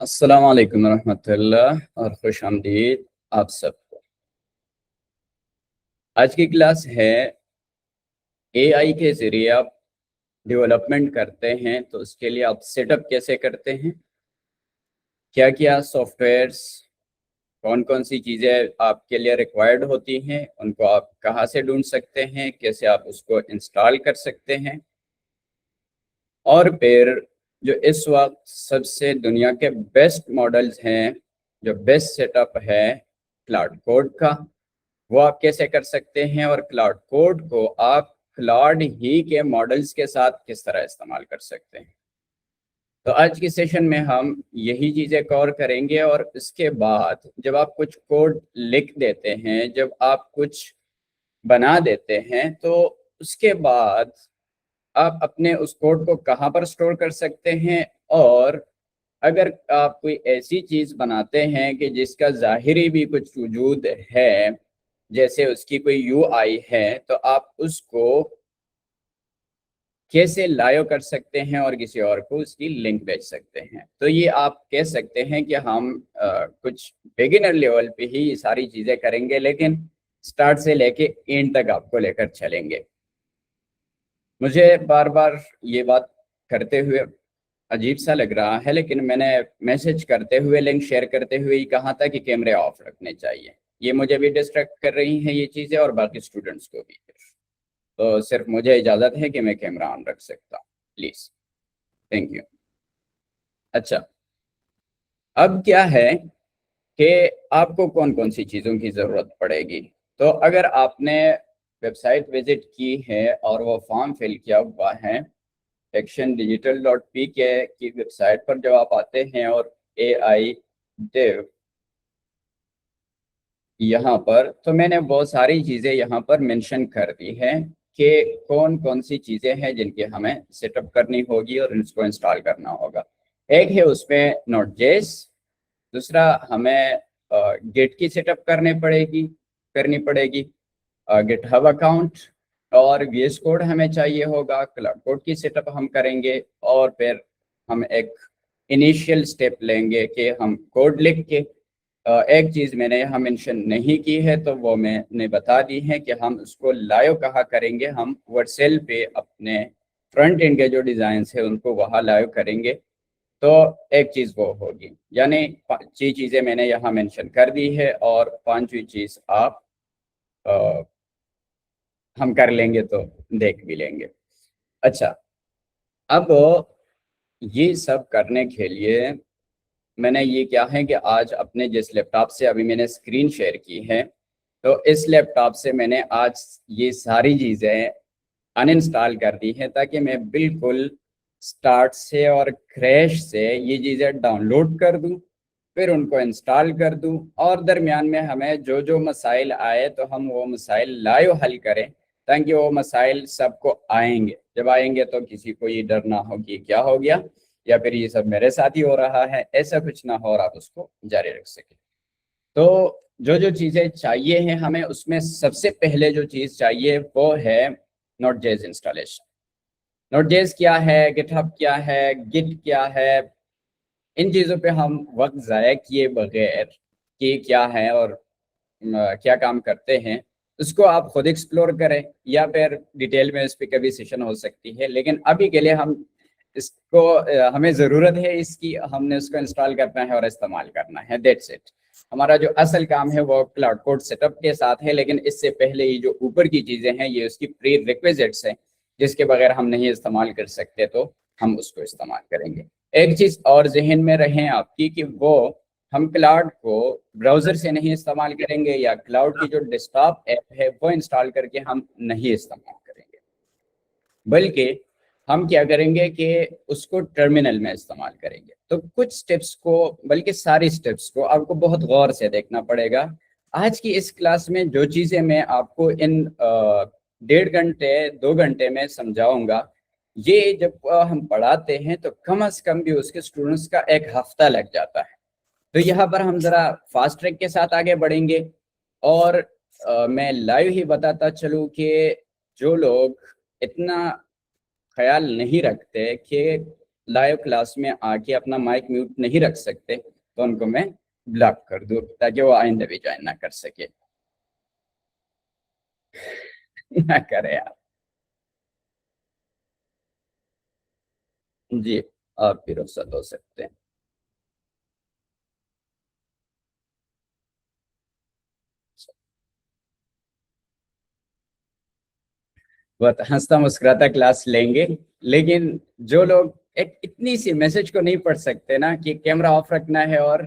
अस्सलाम वालेकुम रहमतुल्लाह और खुश आमदीद आप सबको। आज की क्लास है एआई के ज़रिए आप डेवलपमेंट करते हैं तो उसके लिए आप सेटअप कैसे करते हैं, क्या क्या सॉफ्टवेयर्स, कौन कौन सी चीज़ें आपके लिए रिक्वायर्ड होती हैं, उनको आप कहाँ से ढूंढ सकते हैं, कैसे आप उसको इंस्टॉल कर सकते हैं। और फिर जो इस वक्त सबसे दुनिया के बेस्ट मॉडल्स हैं, जो बेस्ट सेटअप है क्लाउड कोड का, वो आप कैसे कर सकते हैं और क्लाउड कोड को आप क्लाउड ही के मॉडल्स के साथ किस तरह इस्तेमाल कर सकते हैं। तो आज की सेशन में हम यही चीज़ें कवर करेंगे। और इसके बाद जब आप कुछ कोड लिख देते हैं, जब आप कुछ बना देते हैं, तो उसके बाद आप अपने उस कोड को कहाँ पर स्टोर कर सकते हैं। और अगर आप कोई ऐसी चीज़ बनाते हैं कि जिसका ज़ाहिरी भी कुछ वजूद है, जैसे उसकी कोई यूआई है, तो आप उसको कैसे लाइव कर सकते हैं और किसी और को उसकी लिंक भेज सकते हैं। तो ये आप कह सकते हैं कि हम कुछ बिगिनर लेवल पे ही ये सारी चीज़ें करेंगे, लेकिन स्टार्ट से लेके एंड तक आपको लेकर चलेंगे। मुझे बार बार ये बात करते हुए अजीब सा लग रहा है, लेकिन मैंने मैसेज करते हुए, लिंक शेयर करते हुए ही कहा था कि कैमरे ऑफ रखने चाहिए। ये मुझे भी डिस्ट्रैक्ट कर रही हैं ये चीज़ें और बाकी स्टूडेंट्स को भी। तो सिर्फ मुझे इजाज़त है कि मैं कैमरा ऑन रख सकता हूँ, प्लीज़। Thank you. अच्छा, अब क्या है कि आपको कौन कौन सी चीज़ों की ज़रूरत पड़ेगी। तो अगर आपने वेबसाइट विजिट की है और वो फॉर्म फिल किया हुआ है actiondigital.pk की वेबसाइट पर, जब आप आते हैं और AI dev यहाँ पर, तो मैंने बहुत सारी चीज़ें यहाँ पर मेंशन कर दी हैं कि कौन कौन सी चीज़ें हैं जिनकी हमें सेटअप करनी होगी और इसको इंस्टॉल करना होगा। एक है उसमें नोड.जेएस, दूसरा हमें गिट की सेटअप करनी पड़ेगी गिटहब अकाउंट, और VS कोड हमें चाहिए होगा, क्लाउड कोड की सेटअप हम करेंगे। और फिर हम एक इनिशियल स्टेप लेंगे कि हम कोड लिख के एक चीज़ मैंने यहाँ मेंशन नहीं की है, तो वो मैंने बता दी है कि हम उसको लाइव कहाँ करेंगे। हम वर्सेल पे अपने फ्रंट एंड के जो डिज़ाइन है उनको वहाँ लाइव करेंगे। तो एक चीज़ वो होगी, यानी 5 चीज़ें मैंने यहाँ मेंशन कर दी है और 5वीं चीज़ आप हम कर लेंगे तो देख भी लेंगे। अच्छा, अब ये सब करने के लिए मैंने ये क्या है कि आज अपने जिस लैपटॉप से अभी मैंने स्क्रीन शेयर की है, तो इस लैपटॉप से मैंने आज ये सारी चीज़ें अनइंस्टॉल कर दी हैं, ताकि मैं बिल्कुल स्टार्ट से और क्रैश से ये चीज़ें डाउनलोड कर दूं, फिर उनको इंस्टॉल कर दूं, और दरमियान में हमें जो जो मसाइल आए तो हम वो मसाइल लाइव हल करें, ताकि वो मसाइल सबको आएंगे। जब आएंगे तो किसी को ये डर ना हो कि क्या हो गया या फिर ये सब मेरे साथ ही हो रहा है, ऐसा कुछ ना हो, और आप उसको जारी रख सकें। तो जो जो चीज़ें चाहिए हैं हमें, उसमें सबसे पहले जो चीज़ चाहिए वो है नोड.जेएस इंस्टॉलेशन। नोड.जेएस क्या है, गिटहब क्या है, गिट क्या है, इन चीज़ों पे हम वक्त ज़ाया किए बगैर कि क्या है और क्या काम करते हैं, उसको आप खुद एक्सप्लोर करें, या फिर डिटेल में इस पर कभी सेशन हो सकती है। लेकिन अभी के लिए हम इसको हमें ज़रूरत है इसकी, हमने उसको इंस्टॉल करना है और इस्तेमाल करना है, दैट्स इट। हमारा जो असल काम है वो क्लाउड कोड सेटअप के साथ है, लेकिन इससे पहले ही जो ऊपर की चीज़ें हैं ये उसकी प्री रिक्विजिट्स हैं, जिसके बगैर हम नहीं इस्तेमाल कर सकते, तो हम उसको इस्तेमाल करेंगे। एक चीज़ और जहन में रहें आपकी कि वो हम क्लाउड को ब्राउज़र से नहीं इस्तेमाल करेंगे, या क्लाउड की जो डेस्कटॉप ऐप है वो इंस्टॉल करके हम नहीं इस्तेमाल करेंगे, बल्कि हम क्या करेंगे कि उसको टर्मिनल में इस्तेमाल करेंगे। तो कुछ स्टेप्स को, बल्कि सारी स्टेप्स को आपको बहुत गौर से देखना पड़ेगा। आज की इस क्लास में जो चीज़ें मैं आपको इन 1.5 घंटे 2 घंटे में समझाऊंगा, ये जब हम पढ़ाते हैं तो कम से कम भी उसके स्टूडेंट्स का एक हफ्ता लग जाता है। तो यहाँ पर हम ज़रा फास्ट ट्रैक के साथ आगे बढ़ेंगे। और मैं लाइव ही बताता चलूँ कि जो लोग इतना ख्याल नहीं रखते कि लाइव क्लास में आके अपना माइक म्यूट नहीं रख सकते तो उनको मैं ब्लॉक कर दूं ताकि वो आइंदा भी ज्वाइन ना कर सके। ना करे आप। जी, आप भी रुखसत हो सकते हैं। बहुत हंसता मुस्कुराता क्लास लेंगे, लेकिन जो लोग एक इतनी सी मैसेज को नहीं पढ़ सकते ना कि कैमरा ऑफ रखना है और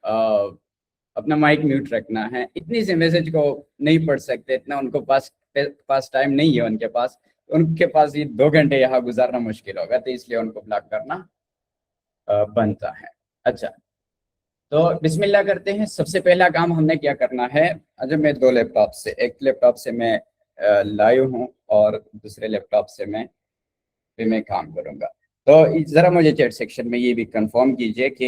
अपना माइक म्यूट रखना है, इतनी सी मैसेज को नहीं पढ़ सकते, इतना उनको पास टाइम नहीं है उनके पास, उनके पास ये 2 घंटे यहाँ गुजारना मुश्किल होगा, तो इसलिए उनको ब्लॉक करना बनता है। अच्छा, तो बिस्मिल्लाह करते हैं। सबसे पहला काम हमने क्या करना है, अच्छा मैं 2 लैपटॉप से, एक लैपटॉप से मैं लाइव हूँ और दूसरे लैपटॉप से मैं काम करूंगा। तो जरा मुझे चैट सेक्शन में ये भी कंफर्म कीजिए कि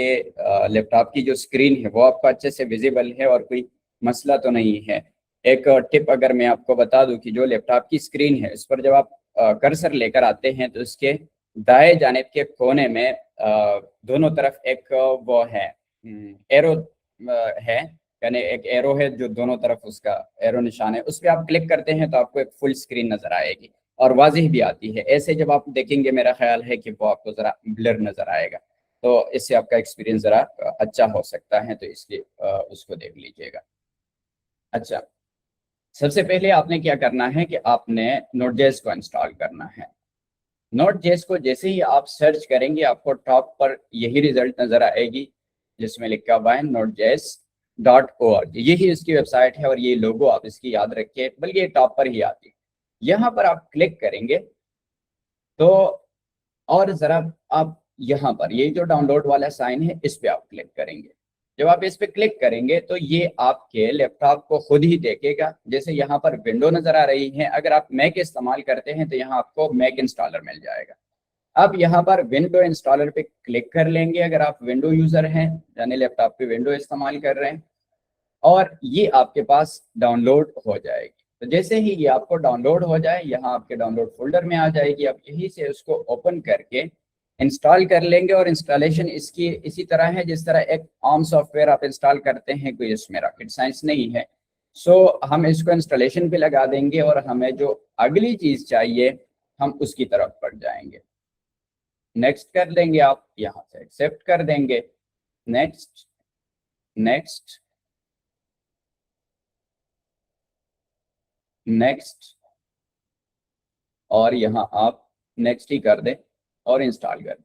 लैपटॉप की जो स्क्रीन है वो आपको अच्छे से विजिबल है और कोई मसला तो नहीं है। एक टिप अगर मैं आपको बता दूं कि जो लैपटॉप की स्क्रीन है उस पर जब आप कर्सर लेकर आते हैं तो उसके दाएं जानिब के कोने में दोनों तरफ एक वो है एरो है, यानी एक एरो है जो दोनों तरफ उसका एरो निशान है, उस पर आप क्लिक करते हैं तो आपको एक फुल स्क्रीन नजर आएगी और वाज़िह भी आती है। ऐसे जब आप देखेंगे मेरा ख्याल है कि वो आपको ज़रा ब्लर नज़र आएगा, तो इससे आपका एक्सपीरियंस ज़रा अच्छा हो सकता है, तो इसलिए उसको देख लीजिएगा। अच्छा, सबसे पहले आपने क्या करना है कि आपने नोट.जेएस को इंस्टॉल करना है। नोट.जेएस को जैसे ही आप सर्च करेंगे आपको टॉप पर यही रिजल्ट नज़र आएगी जिसमें लिखा हुआ है notejs.org। यही इसकी वेबसाइट है और ये लोगो आप इसकी याद रखिए, बल्कि ये टॉप पर ही आती है। यहाँ पर आप क्लिक करेंगे तो, और जरा आप यहाँ पर ये जो डाउनलोड वाला साइन है इस पे आप क्लिक करेंगे। जब आप इस पे क्लिक करेंगे तो ये आपके लैपटॉप को खुद ही देखेगा। जैसे यहाँ पर विंडो नजर आ रही है, अगर आप मैक इस्तेमाल करते हैं तो यहाँ आपको मैक इंस्टॉलर मिल जाएगा। अब यहाँ पर विंडो इंस्टॉलर पे क्लिक कर लेंगे अगर आप विंडो यूजर हैं, यानी लैपटॉप पे विंडो इस्तेमाल कर रहे हैं, और ये आपके पास डाउनलोड हो जाएगी। तो जैसे ही ये आपको डाउनलोड हो जाए, यहाँ आपके डाउनलोड फोल्डर में आ जाएगी। आप यहीं से उसको ओपन करके इंस्टॉल कर लेंगे और इंस्टॉलेशन इसकी इसी तरह है जिस तरह एक आम सॉफ्टवेयर आप इंस्टॉल करते हैं, कोई इसमें रॉकेट साइंस नहीं है। सो हम इसको इंस्टॉलेशन पे लगा देंगे और हमें जो अगली चीज़ चाहिए हम उसकी तरफ बढ़ जाएंगे। नेक्स्ट कर देंगे, आप यहाँ से एक्सेप्ट कर देंगे, नेक्स्ट नेक्स्ट नेक्स्ट, और यहाँ आप नेक्स्ट ही कर दें और इंस्टॉल कर दें।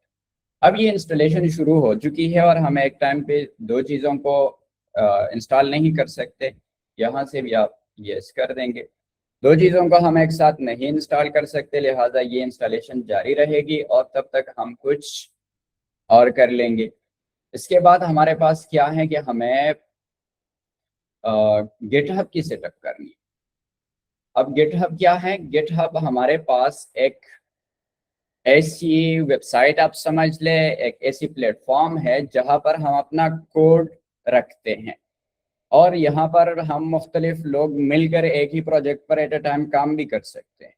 अब ये इंस्टॉलेशन शुरू हो चुकी है और हमें एक टाइम पे 2 चीज़ों को इंस्टॉल नहीं कर सकते। यहाँ से भी आप यस कर देंगे। 2 चीज़ों को हम एक साथ नहीं इंस्टॉल कर सकते, लिहाजा ये इंस्टॉलेशन जारी रहेगी और तब तक हम कुछ और कर लेंगे। इसके बाद हमारे पास क्या है कि हमें गिटहब की सेटअप करनी है। अब गिटहब क्या है, गिटहब हमारे पास एक ऐसी वेबसाइट आप समझ ले, एक ऐसी प्लेटफॉर्म है जहां पर हम अपना कोड रखते हैं और यहाँ पर हम मुख्तलिफ लोग मिलकर एक ही प्रोजेक्ट पर एट अ टाइम काम भी कर सकते हैं।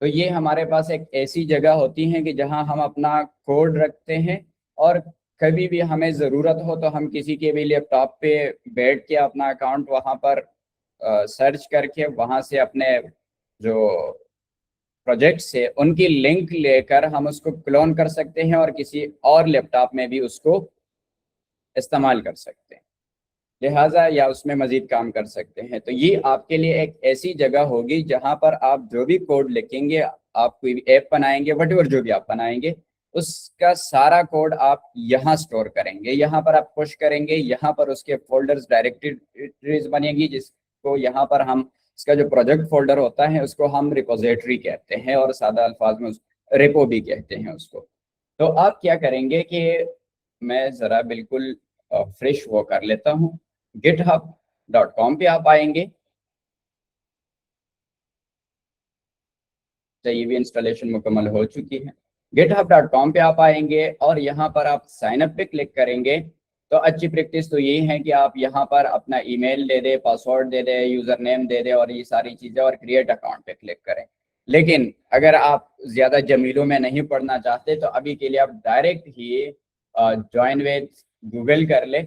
तो ये हमारे पास एक ऐसी जगह होती है कि जहाँ हम अपना कोड रखते हैं और कभी भी हमें ज़रूरत हो तो हम किसी के भी लैपटॉप पे बैठ के अपना अकाउंट वहाँ पर सर्च करके वहाँ से अपने जो प्रोजेक्ट्स है उनकी लिंक लेकर हम उसको क्लोन कर सकते हैं और किसी और लैपटॉप में भी उसको इस्तेमाल कर सकते हैं, लिहाजा या उसमें मजीद काम कर सकते हैं। तो ये आपके लिए एक ऐसी जगह होगी जहां पर आप जो भी कोड लिखेंगे, आप कोई भी ऐप बनाएंगे, वटएवर जो भी आप बनाएंगे, उसका सारा कोड आप यहाँ स्टोर करेंगे। यहाँ पर आप पुश करेंगे, यहाँ पर उसके फोल्डर्स डायरेक्टरीज बनेगी जिसको यहाँ पर हम, इसका जो प्रोजेक्ट फोल्डर होता है उसको हम रिपोजिटरी कहते हैं और सादा अल्फाज में रेपो भी कहते हैं उसको। तो आप क्या करेंगे कि मैं ज़रा बिल्कुल फ्रेश वो कर लेता हूँ। github.com पे आप आएंगे, तो ये भी इंस्टॉलेशन मुकम्मल हो चुकी है। github.com पे आप आएंगे और यहाँ पर आप साइन अप पे क्लिक करेंगे। तो अच्छी प्रैक्टिस तो यही है कि आप यहाँ पर अपना ईमेल दे दे, पासवर्ड दे दे, यूज़र नेम दे दे और ये सारी चीज़ें, और क्रिएट अकाउंट पे क्लिक करें। लेकिन अगर आप ज़्यादा जमीलों में नहीं पढ़ना चाहते तो अभी के लिए आप direct he join with Google कर ले,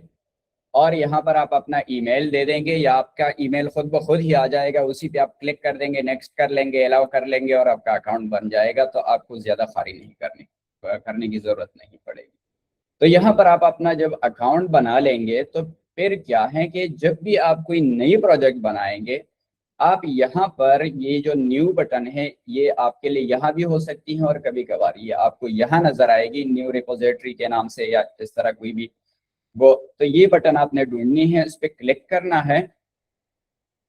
और यहाँ पर आप अपना ईमेल दे देंगे या आपका ईमेल खुद ब खुद ही आ जाएगा, उसी पे आप क्लिक कर देंगे, नेक्स्ट कर लेंगे, अलाउ कर लेंगे और आपका अकाउंट बन जाएगा। तो आपको ज़्यादा खारी नहीं करने की ज़रूरत नहीं पड़ेगी। तो यहाँ पर आप अपना जब अकाउंट बना लेंगे तो फिर क्या है कि जब भी आप कोई नई प्रोजेक्ट बनाएंगे, आप यहाँ पर ये जो न्यू बटन है ये आपके लिए यहाँ भी हो सकती है, और कभी कभार ये आपको यहाँ नजर आएगी न्यू रिपोजिटरी के नाम से या इस तरह कोई भी वो। तो ये बटन आपने ढूंढनी है, इस पर क्लिक करना है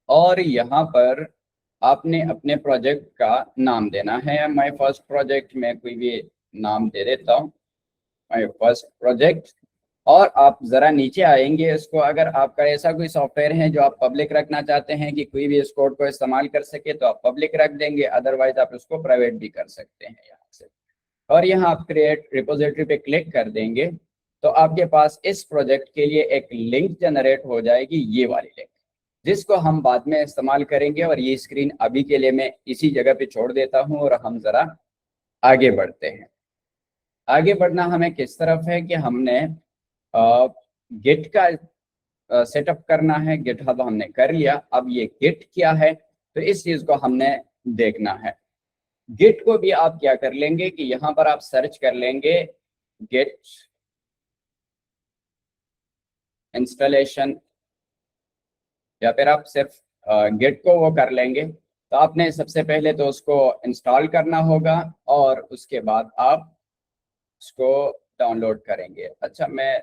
और यहाँ पर आपने अपने प्रोजेक्ट का नाम देना है। माय फर्स्ट प्रोजेक्ट में कोई भी नाम दे देता हूँ, माय फर्स्ट प्रोजेक्ट। और आप जरा नीचे आएंगे इसको, अगर आपका ऐसा कोई सॉफ्टवेयर है जो आप पब्लिक रखना चाहते हैं कि कोई भी इस कोड को इस्तेमाल कर सके तो आप पब्लिक रख देंगे, अदरवाइज आप इसको प्राइवेट भी कर सकते हैं यहाँ से। और यहाँ आप क्रिएट रिपोजिटरी पे क्लिक कर देंगे तो आपके पास इस प्रोजेक्ट के लिए एक लिंक जनरेट हो जाएगी, ये वाली लिंक, जिसको हम बाद में इस्तेमाल करेंगे। और ये स्क्रीन अभी के लिए मैं इसी जगह पे छोड़ देता हूँ और हम जरा आगे बढ़ते हैं। आगे बढ़ना हमें किस तरफ है कि हमने गिट का सेटअप करना है। गिटहब हमने कर लिया, अब ये गिट क्या है तो इस चीज को हमने देखना है। गिट को भी आप क्या कर लेंगे कि यहाँ पर आप सर्च कर लेंगे गिट इंस्टॉलेशन, या फिर आप सिर्फ गिट को वो कर लेंगे। तो आपने सबसे पहले तो उसको इंस्टॉल करना होगा और उसके बाद आप इसको डाउनलोड करेंगे। अच्छा, मैं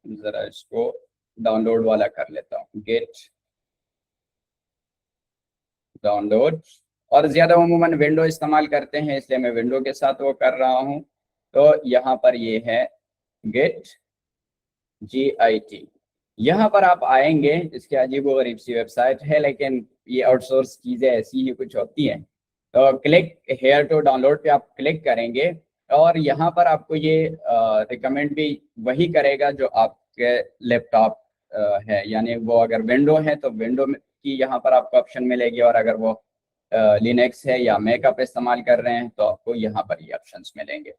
जरा इसको डाउनलोड वाला कर लेता हूँ, गेट डाउनलोड। और ज्यादा अमूमन विंडो इस्तेमाल करते हैं इसलिए मैं विंडो के साथ वो कर रहा हूँ। तो यहाँ पर ये है गेट GIT। यहाँ पर आप आएंगे, इसकी अजीब व गरीब सी वेबसाइट है लेकिन ये आउटसोर्स चीज़ें ऐसी ही कुछ होती हैं। तो क्लिक हेयर टू डाउनलोड पे आप क्लिक करेंगे और यहाँ पर आपको ये रिकमेंड भी वही करेगा जो आपके लैपटॉप है, यानी वो अगर विंडो है तो विंडो की यहाँ पर आपको ऑप्शन मिलेगी, और अगर वो लिनक्स है या मैक आप इस्तेमाल कर रहे हैं तो आपको यहाँ पर ये ऑप्शंस मिलेंगे।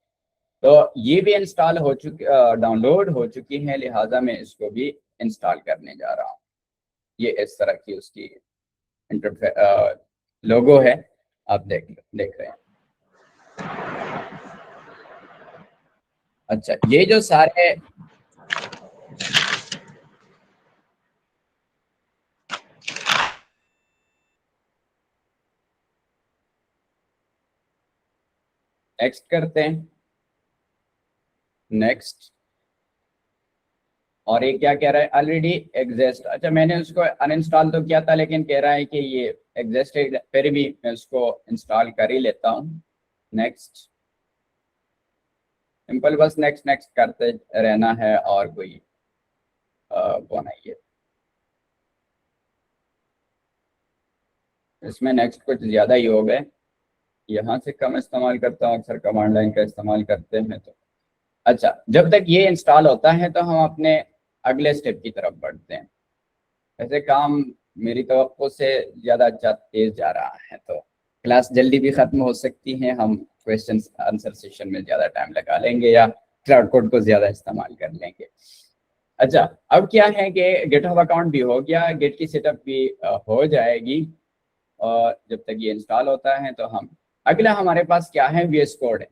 तो ये भी इंस्टॉल हो चुकी, डाउनलोड हो चुकी है, लिहाजा मैं इसको भी इंस्टॉल करने जा रहा हूँ। ये इस तरह की उसकी इंटरफेस लोगो है, आप देख रहे हैं। अच्छा, ये जो सारे नेक्स्ट करते हैं, नेक्स्ट। और ये क्या कह रहा है, ऑलरेडी एग्जिस्ट। अच्छा, मैंने उसको अनइंस्टॉल तो किया था लेकिन कह रहा है कि ये एग्जिस्टेड, फिर भी मैं उसको इंस्टॉल कर ही लेता हूँ। नेक्स्ट, सिंपल बस नेक्स्ट नेक्स्ट करते रहना है और कोई वो नहीं है इसमें। नेक्स्ट कुछ ज़्यादा ही हो गए, यहाँ से कम इस्तेमाल करता हूँ, अक्सर कमांड लाइन का इस्तेमाल करते हैं तो। अच्छा, जब तक ये इंस्टॉल होता है तो हम अपने अगले स्टेप की तरफ बढ़ते हैं। वैसे काम मेरी तवक्को से ज़्यादा अच्छा तेज जा रहा है तो क्लास जल्दी भी ख़त्म हो सकती है, हम क्वेश्चन आंसर सेशन में ज़्यादा टाइम लगा लेंगे या क्लाउड कोड को ज़्यादा इस्तेमाल कर लेंगे। अच्छा, अब क्या है कि गिटहब अकाउंट भी हो गया, गिट की सेटअप भी हो जाएगी। और जब तक ये इंस्टॉल होता है तो हम अगला हमारे पास क्या है, VS कोड है।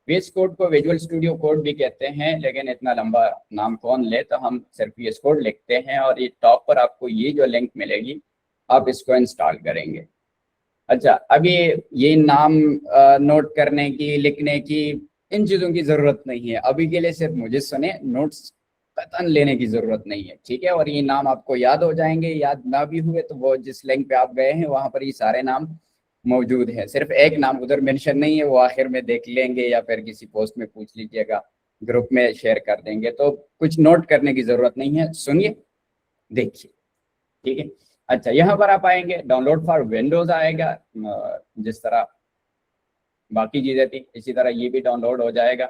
VS कोड को विजुअल स्टूडियो कोड भी कहते हैं, लेकिन इतना लंबा नाम कौन ले, तो हम सिर्फ VS कोड लिखते हैं और ये टॉप पर आपको ये जो लिंक मिलेगी आप इसको इंस्टॉल करेंगे। अच्छा, अभी ये नाम नोट करने की, लिखने की, इन चीज़ों की ज़रूरत नहीं है अभी के लिए, सिर्फ मुझे सुने, नोट्स कतन लेने की ज़रूरत नहीं है, ठीक है। और ये नाम आपको याद हो जाएंगे, याद ना भी हुए तो वो जिस लिंक पे आप गए हैं वहाँ पर ये सारे नाम मौजूद है। सिर्फ एक नाम उधर मेंशन नहीं है, वो आखिर में देख लेंगे या फिर किसी पोस्ट में पूछ लीजिएगा, ग्रुप में शेयर कर देंगे। तो कुछ नोट करने की ज़रूरत नहीं है, सुनिए, देखिए, ठीक है। अच्छा, यहाँ पर आप आएंगे, डाउनलोड फॉर विंडोज आएगा, जिस तरह बाकी चीज़ें थी इसी तरह ये भी डाउनलोड हो जाएगा।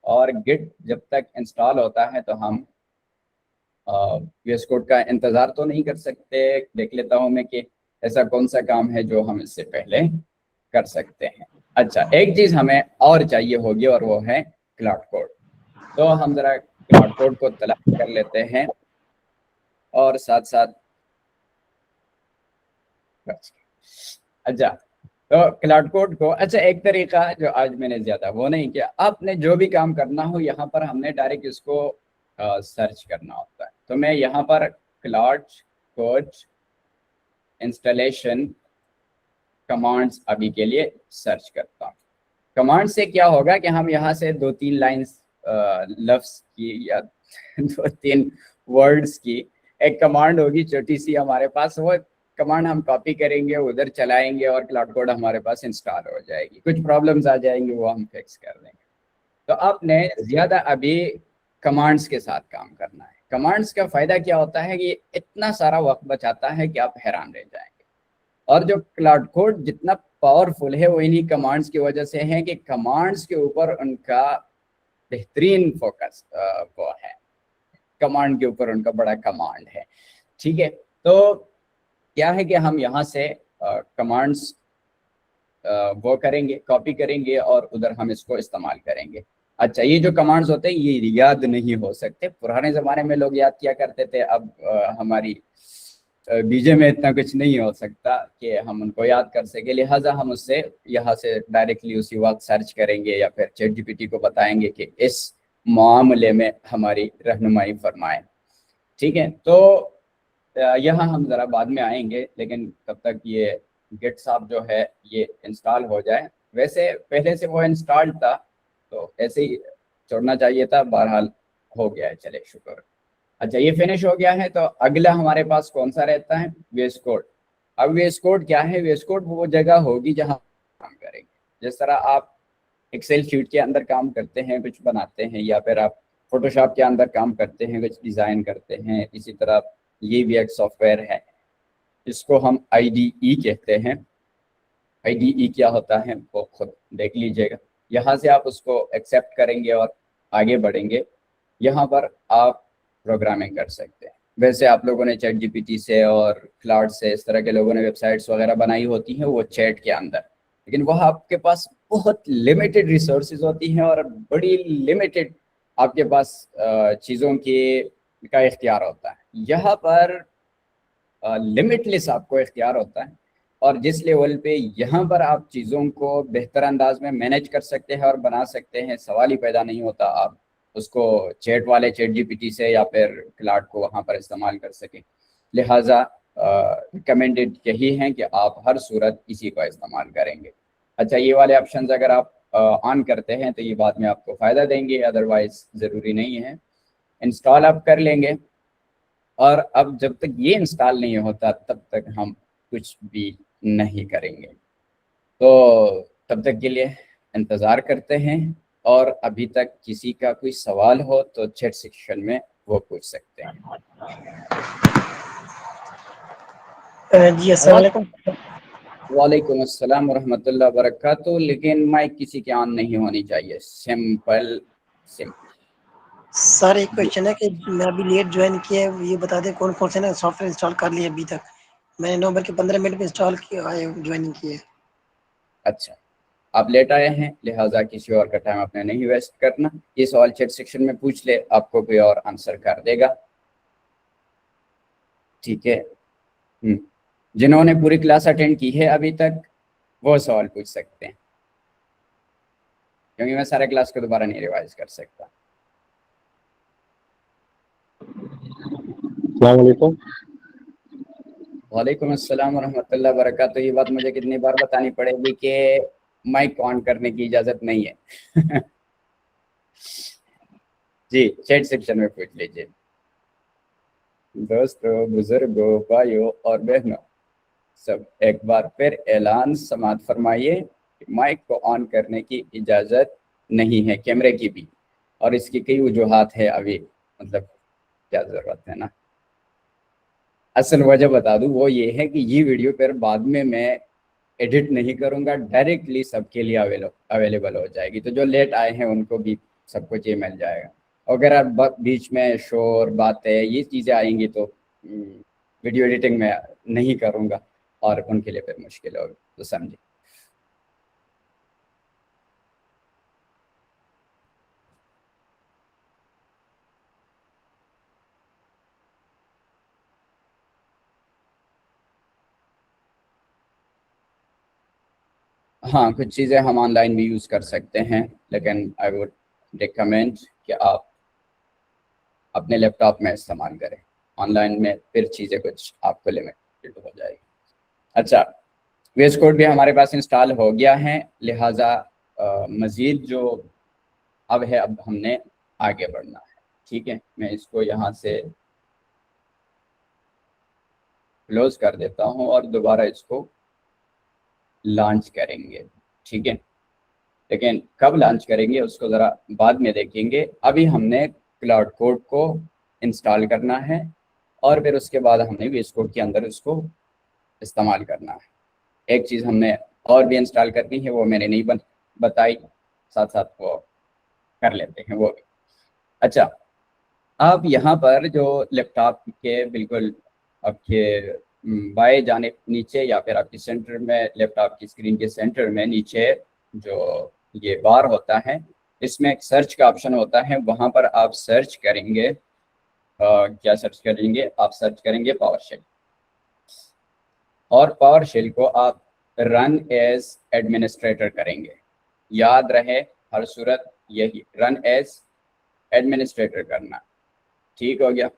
और गिट जब तक इंस्टॉल होता है तो हम VS कोड का इंतज़ार तो नहीं कर सकते। देख लेता हूँ मैं कि ऐसा कौन सा काम है जो हम इससे पहले कर सकते हैं। अच्छा, एक चीज हमें और चाहिए होगी और वो है क्लाउड कोड। तो हम जरा क्लाउड कोड को तलाश कर लेते हैं और साथ साथ, अच्छा, तो क्लाउड कोड को, अच्छा एक तरीका जो आज मैंने ज्यादा वो नहीं किया, आपने जो भी काम करना हो यहाँ पर हमने डायरेक्ट इसको सर्च करना होता है। तो मैं यहाँ पर क्लाउड कोड इंस्टॉलेशन कमांड्स अभी के लिए सर्च करता हूँ। कमांड से क्या होगा कि हम यहाँ से 2-3 लाइंस लफ्ज की या 2-3 वर्ड्स की एक कमांड होगी छोटी सी हमारे पास, वो कमांड हम कॉपी करेंगे, उधर चलाएंगे और क्लाउड कोड हमारे पास इंस्टॉल हो जाएगी। कुछ प्रॉब्लम्स आ जाएंगे वो हम फिक्स कर देंगे। तो आपने ज्यादा अभी कमांड्स के साथ काम करना है। कमांड्स का फायदा क्या होता है कि इतना सारा वक्त बचाता है कि आप हैरान रह जाएंगे। और जो क्लाउड कोड जितना पावरफुल है वो इन्हीं कमांड्स की वजह से है कि कमांड्स के ऊपर उनका बेहतरीन फोकस वो है, कमांड के ऊपर उनका बड़ा कमांड है। ठीक है, तो क्या है कि हम यहाँ से कमांड्स वो करेंगे, कॉपी करेंगे और उधर हम इसको इस्तेमाल करेंगे। अच्छा, ये जो कमांड्स होते हैं ये याद नहीं हो सकते। पुराने ज़माने में लोग याद किया करते थे, अब हमारी बीजे में इतना कुछ नहीं हो सकता कि हम उनको याद कर सके, लिहाजा हम उससे यहाँ से डायरेक्टली उसी वक्त सर्च करेंगे या फिर चैट जीपीटी को बताएंगे कि इस मामले में हमारी रहनुमाई फरमाएं। ठीक है, तो यहाँ हम ज़रा बाद में आएंगे, लेकिन तब तक ये गिटसाब जो है ये इंस्टॉल हो जाए। वैसे पहले से वो इंस्टॉल्ड था तो ऐसे ही छोड़ना चाहिए था, बहरहाल हो गया है, चले शुक्र। अच्छा, ये फिनिश हो गया है, तो अगला हमारे पास कौन सा रहता है? वेस कोड। अब वेस कोड क्या है? वेस कोड वो जगह होगी जहाँ काम करेंगे। जिस तरह आप एक्सेल शीट के अंदर काम करते हैं, कुछ बनाते हैं, या फिर आप फोटोशॉप के अंदर काम करते हैं, कुछ डिज़ाइन करते हैं, इसी तरह ये भी एक सॉफ्टवेयर है, इसको हम आईडीई कहते हैं। आईडीई क्या होता है वो खुद देख लीजिएगा। यहाँ से आप उसको एक्सेप्ट करेंगे और आगे बढ़ेंगे। यहाँ पर आप प्रोग्रामिंग कर सकते हैं। वैसे आप लोगों ने चैट जीपीटी से और क्लाउड से, इस तरह के लोगों ने वेबसाइट्स वगैरह बनाई होती हैं वो चैट के अंदर, लेकिन वह आपके पास बहुत लिमिटेड रिसोर्सेज होती हैं और बड़ी लिमिटेड आपके पास चीज़ों के का इख्तियार होता है। यहाँ पर लिमिटलेस आपको इख्तियार होता है, और जिस लेवल पे यहाँ पर आप चीज़ों को बेहतर अंदाज में मैनेज कर सकते हैं और बना सकते हैं, सवाल ही पैदा नहीं होता आप उसको चैट वाले चैट जीपीटी से या फिर क्लाउड को वहाँ पर इस्तेमाल कर सकें। लिहाजा रिकमेंडेड यही है कि आप हर सूरत इसी का इस्तेमाल करेंगे। अच्छा, ये वाले ऑप्शन अगर आप ऑन करते हैं तो ये बाद में आपको फ़ायदा देंगे, अदरवाइज ज़रूरी नहीं है। इंस्टॉल आप कर लेंगे, और अब जब तक ये इंस्टॉल नहीं होता तब तक हम कुछ भी नहीं करेंगे। तो तब तक के लिए इंतज़ार करते हैं, और अभी तक किसी का कोई सवाल हो तो चैट सेक्शन में वो पूछ सकते हैं। जी अस्सलाम वालेकुम। वालेकुम अस्सलाम वरहमतुल्लाह वबरकातुहू। लेकिन माइक किसी के ऑन नहीं होनी चाहिए। सिंपल सर एक क्वेश्चन है कि मैं अभी लेट ज्वाइन किया है, ये बता दें कौन कौन से ना सॉफ्टवेयर इंस्टॉल कर लिए अभी तक? मैंने नवंबर के 15 मिनट में इंस्टॉल किया है, ज्वाइनिंग की है। अच्छा, आप लेट आए हैं, लिहाजा किसी और का टाइम आपने नहीं वेस्ट करना। ये सवाल चैट सेक्शन में पूछ ले, आपको कोई और आंसर कर देगा। ठीक है, जिन्होंने पूरी क्लास अटेंड की है अभी तक वो सवाल पूछ सकते हैं, क्योंकि मैं सारे क्लास को दोबारा नहीं रिवाइज कर सकता। अस्सलामुअलैकुम। वालेकुम अस्सलाम वरहमतुल्लाह वबरकातुहू। ये बात मुझे कितनी बार बतानी पड़ेगी कि माइक ऑन करने की इजाज़त नहीं है? जी, चैट सेक्शन में पूछ लीजिए। दोस्तों, बुजुर्गों, भाइयों और बहनों, सब एक बार फिर ऐलान समात फरमाइए कि माइक को ऑन करने की इजाज़त नहीं है, कैमरे की भी, और इसकी कई वजूहात है। अभी मतलब क्या ज़रूरत है ना, असल वजह बता दूं, वो ये है कि ये वीडियो फिर बाद में मैं एडिट नहीं करूंगा, डायरेक्टली सबके लिए अवेलेबल हो जाएगी। तो जो लेट आए हैं उनको भी सब कुछ ये मिल जाएगा। अगर आप बीच में शोर, बातें, ये चीज़ें आएंगी तो वीडियो एडिटिंग में नहीं करूंगा और उनके लिए फिर मुश्किल होगी, तो समझिए। हाँ, कुछ चीज़ें हम ऑनलाइन भी यूज़ कर सकते हैं, लेकिन आई वुड रिकमेंड कि आप अपने लैपटॉप में इस्तेमाल करें। ऑनलाइन में फिर चीज़ें कुछ आपको लिमिटेड हो जाएगी। अच्छा, VS कोड भी हमारे पास इंस्टॉल हो गया है, लिहाजा मज़ीद जो अब है, अब हमने आगे बढ़ना है। ठीक है, मैं इसको यहाँ से क्लोज कर देता हूँ और दोबारा इसको लॉन्च करेंगे। ठीक है, लेकिन कब लॉन्च करेंगे उसको ज़रा बाद में देखेंगे। अभी हमने क्लाउड कोड को इंस्टॉल करना है और फिर उसके बाद हमने VS कोड के अंदर उसको इस्तेमाल करना है। एक चीज़ हमने और भी इंस्टॉल करनी है, वो मैंने नहीं बताई, साथ साथ वो कर लेते हैं वो भी। अच्छा, आप यहाँ पर जो लैपटॉप के बिल्कुल आपके बाएं जाने नीचे या फिर आपके सेंटर में, लैपटॉप की स्क्रीन के सेंटर में नीचे जो ये बार होता है, इसमें एक सर्च का ऑप्शन होता है। वहाँ पर आप सर्च करेंगे, क्या सर्च करेंगे, आप सर्च करेंगे पावरशेल, और पावरशेल को आप रन एज एडमिनिस्ट्रेटर करेंगे। याद रहे हर सूरत यही, रन एज एडमिनिस्ट्रेटर करना। ठीक हो गया,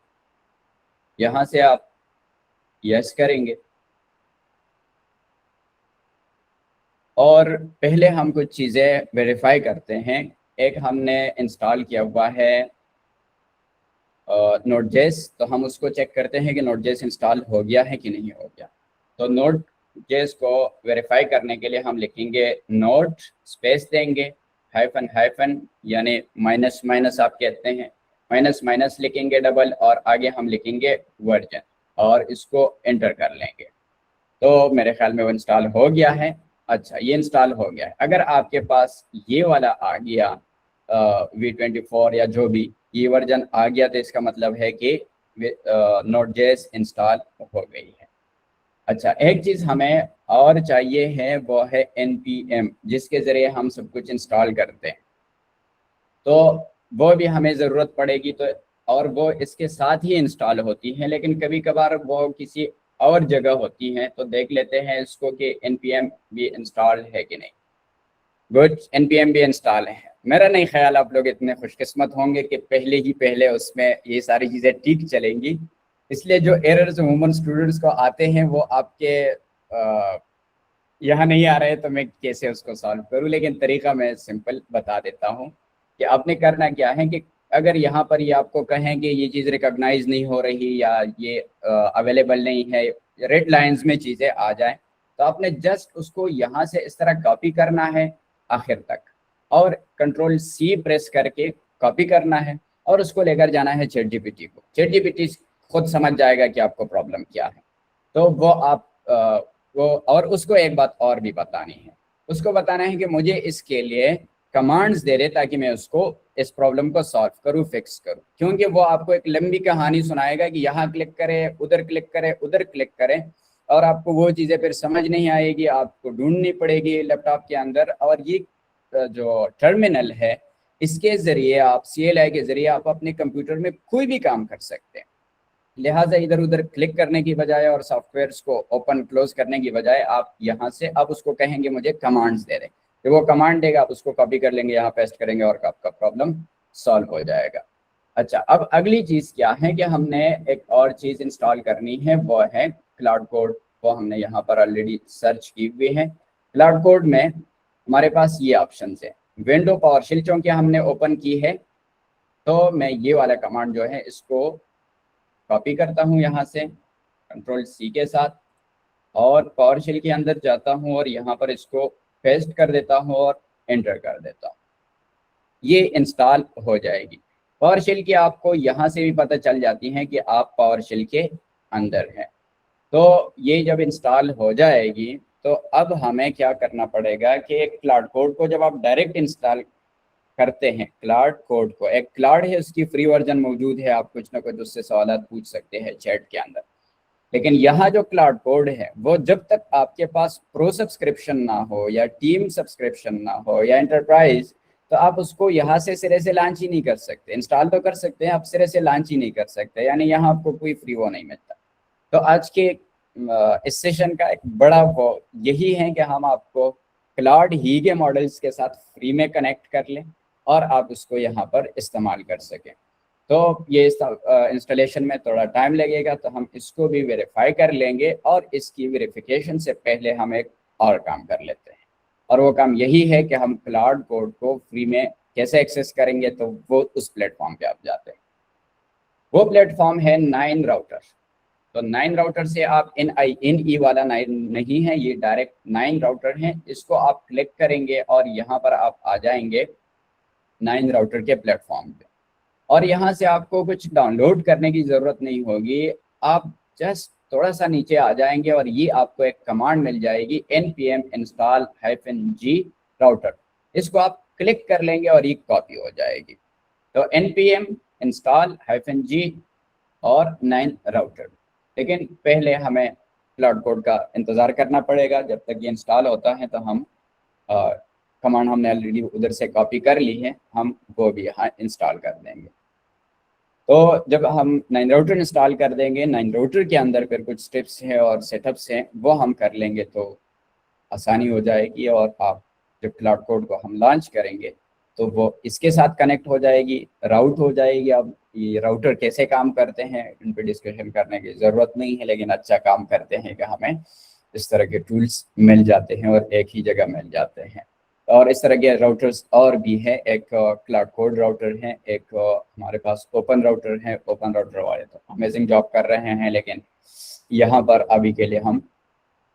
यहाँ से आप यस करेंगे और पहले हम कुछ चीज़ें वेरीफाई करते हैं। एक हमने इंस्टॉल किया हुआ है नोट.जेएस, तो हम उसको चेक करते हैं कि नोट.जेएस इंस्टॉल हो गया है कि नहीं हो गया। तो नोट.जेएस को वेरीफाई करने के लिए हम लिखेंगे नोट स्पेस देंगे, हाइफन हाइफन यानी माइनस माइनस आप कहते हैं, माइनस माइनस लिखेंगे डबल, और आगे हम लिखेंगे वर्जन और इसको एंटर कर लेंगे। तो मेरे ख्याल में वो इंस्टॉल हो गया है। अच्छा, ये इंस्टॉल हो गया है। अगर आपके पास ये वाला आ गया V24 या जो भी ये वर्जन आ गया, तो इसका मतलब है कि नोट.जेएस इंस्टॉल हो गई है। अच्छा, एक चीज़ हमें और चाहिए है, वो है npm, जिसके ज़रिए हम सब कुछ इंस्टॉल करते हैं। तो वो भी हमें ज़रूरत पड़ेगी, तो और वो इसके साथ ही इंस्टॉल होती है, लेकिन कभी कभार वो किसी और जगह होती हैं। तो देख लेते हैं इसको कि npm भी इंस्टॉल है कि नहीं। गुड, npm भी इंस्टॉल है। मेरा नहीं ख्याल आप लोग इतने खुशकिस्मत होंगे कि पहले उसमें ये सारी चीज़ें ठीक चलेंगी, इसलिए जो एरर्स वुमन स्टूडेंट्स को आते हैं वो आपके यहाँ नहीं आ रहे, तो मैं कैसे उसको सॉल्व करूँ। लेकिन तरीका मैं सिंपल बता देता हूँ कि आपने करना क्या है कि अगर यहाँ पर ये आपको कहें कि ये चीज़ रिकॉग्नाइज नहीं हो रही या ये अवेलेबल नहीं है, रेड लाइंस में चीज़ें आ जाएं, तो आपने जस्ट उसको यहाँ से इस तरह कॉपी करना है आखिर तक, और कंट्रोल C प्रेस करके कॉपी करना है और उसको लेकर जाना है ChatGPT को। ChatGPT खुद समझ जाएगा कि आपको प्रॉब्लम क्या है। तो वो आप वो, और उसको एक बात और भी बतानी है, उसको बताना है कि मुझे इसके लिए कमांड्स दे दे ताकि मैं उसको इस प्रॉब्लम को सॉल्व करूँ, फिक्स करूँ। क्योंकि वो आपको एक लंबी कहानी सुनाएगा कि यहाँ क्लिक करें, उधर क्लिक करें, उधर क्लिक करें, और आपको वो चीज़ें फिर समझ नहीं आएगी, आपको ढूंढनी पड़ेगी लैपटॉप के अंदर। और ये जो टर्मिनल है, इसके ज़रिए आप CLI के ज़रिए आप अपने कंप्यूटर में कोई भी काम कर सकते हैं। लिहाजा इधर उधर क्लिक करने की बजाय और सॉफ्टवेयर्स को ओपन क्लोज करने की बजाय आप यहाँ से अब उसको कहेंगे मुझे कमांड्स दे दें, तो वो कमांड देगा, आप उसको कॉपी कर लेंगे, यहाँ पेस्ट करेंगे और आपका प्रॉब्लम सॉल्व हो जाएगा। अच्छा, अब अगली चीज़ क्या है कि हमने एक और चीज़ इंस्टॉल करनी है, वो है क्लाउड कोड। वो हमने यहाँ पर ऑलरेडी सर्च की हुई है। क्लाउड कोड में हमारे पास ये ऑप्शन है, विंडो पावरशेल चूंकि हमने ओपन की है, तो मैं ये वाला कमांड जो है इसको कॉपी करता हूँ यहाँ से कंट्रोल C के साथ, और पावरशेल के अंदर जाता हूँ और यहाँ पर इसको पेस्ट कर देता हूँ और एंटर कर देता हूँ। ये इंस्टॉल हो जाएगी। पावरशेल की आपको यहाँ से भी पता चल जाती है कि आप पावरशेल के अंदर हैं। तो ये जब इंस्टॉल हो जाएगी, तो अब हमें क्या करना पड़ेगा कि एक क्लाउड कोड को जब आप डायरेक्ट इंस्टॉल करते हैं, क्लाउड कोड को, एक क्लाउड है उसकी फ्री वर्जन मौजूद है, आप कुछ ना कुछ उससे सवाल पूछ सकते हैं चैट के अंदर। लेकिन यहाँ जो क्लाउड कोड है, वो जब तक आपके पास प्रो सब्सक्रिप्शन ना हो या टीम सब्सक्रिप्शन ना हो या एंटरप्राइज, तो आप उसको यहाँ से सिरे से लॉन्च ही नहीं कर सकते। इंस्टॉल तो कर सकते हैं, आप सिरे से लॉन्च ही नहीं कर सकते, यानी यहाँ आपको कोई फ्री वो नहीं मिलता। तो आज के इस सेशन का एक बड़ा वो यही है कि हम आपको क्लाउड ही के मॉडल्स के साथ फ्री में कनेक्ट कर लें और आप उसको यहाँ पर इस्तेमाल कर सकें। तो ये इंस्टॉलेशन में थोड़ा टाइम लगेगा, तो हम इसको भी वेरीफाई कर लेंगे और इसकी वेरिफिकेशन से पहले हम एक और काम कर लेते हैं, और वो काम यही है कि हम क्लाउड कोड को फ्री में कैसे एक्सेस करेंगे। तो वो उस प्लेटफॉर्म पे आप जाते हैं, वो प्लेटफॉर्म है 9 राउटर। तो 9 राउटर से आप इन ई वाला 9 नहीं है, ये डायरेक्ट 9 राउटर हैं। इसको आप क्लिक करेंगे और यहाँ पर आप आ जाएंगे 9 राउटर के प्लेटफॉर्म पे, और यहाँ से आपको कुछ डाउनलोड करने की ज़रूरत नहीं होगी। आप जस्ट थोड़ा सा नीचे आ जाएंगे और ये आपको एक कमांड मिल जाएगी npm install -g राउटर। इसको आप क्लिक कर लेंगे और ये कॉपी हो जाएगी। तो npm install -g और 9 राउटर। लेकिन पहले हमें क्लाउड कोड का इंतज़ार करना पड़ेगा। जब तक ये इंस्टॉल होता है तो हम कमांड हमने ऑलरेडी उधर से कॉपी कर ली है, हम वो भी यहाँ इंस्टॉल कर देंगे। तो जब हम 9 राउटर इंस्टॉल कर देंगे, 9 राउटर के अंदर फिर कुछ स्टेप्स हैं और सेटअप्स हैं, वो हम कर लेंगे तो आसानी हो जाएगी। और आप जब क्लाउड कोड को हम लॉन्च करेंगे तो वो इसके साथ कनेक्ट हो जाएगी, राउट हो जाएगी। अब ये राउटर कैसे काम करते हैं इन पर डिस्कशन करने की ज़रूरत नहीं है, लेकिन अच्छा काम करते हैं कि हमें इस तरह के टूल्स मिल जाते हैं और एक ही जगह मिल जाते हैं। और इस तरह के राउटर्स और भी है, एक क्लाउड कोड राउटर है, एक हमारे पास ओपन राउटर है। ओपन राउटर वाले तो अमेजिंग जॉब कर रहे हैं, लेकिन यहाँ पर अभी के लिए हम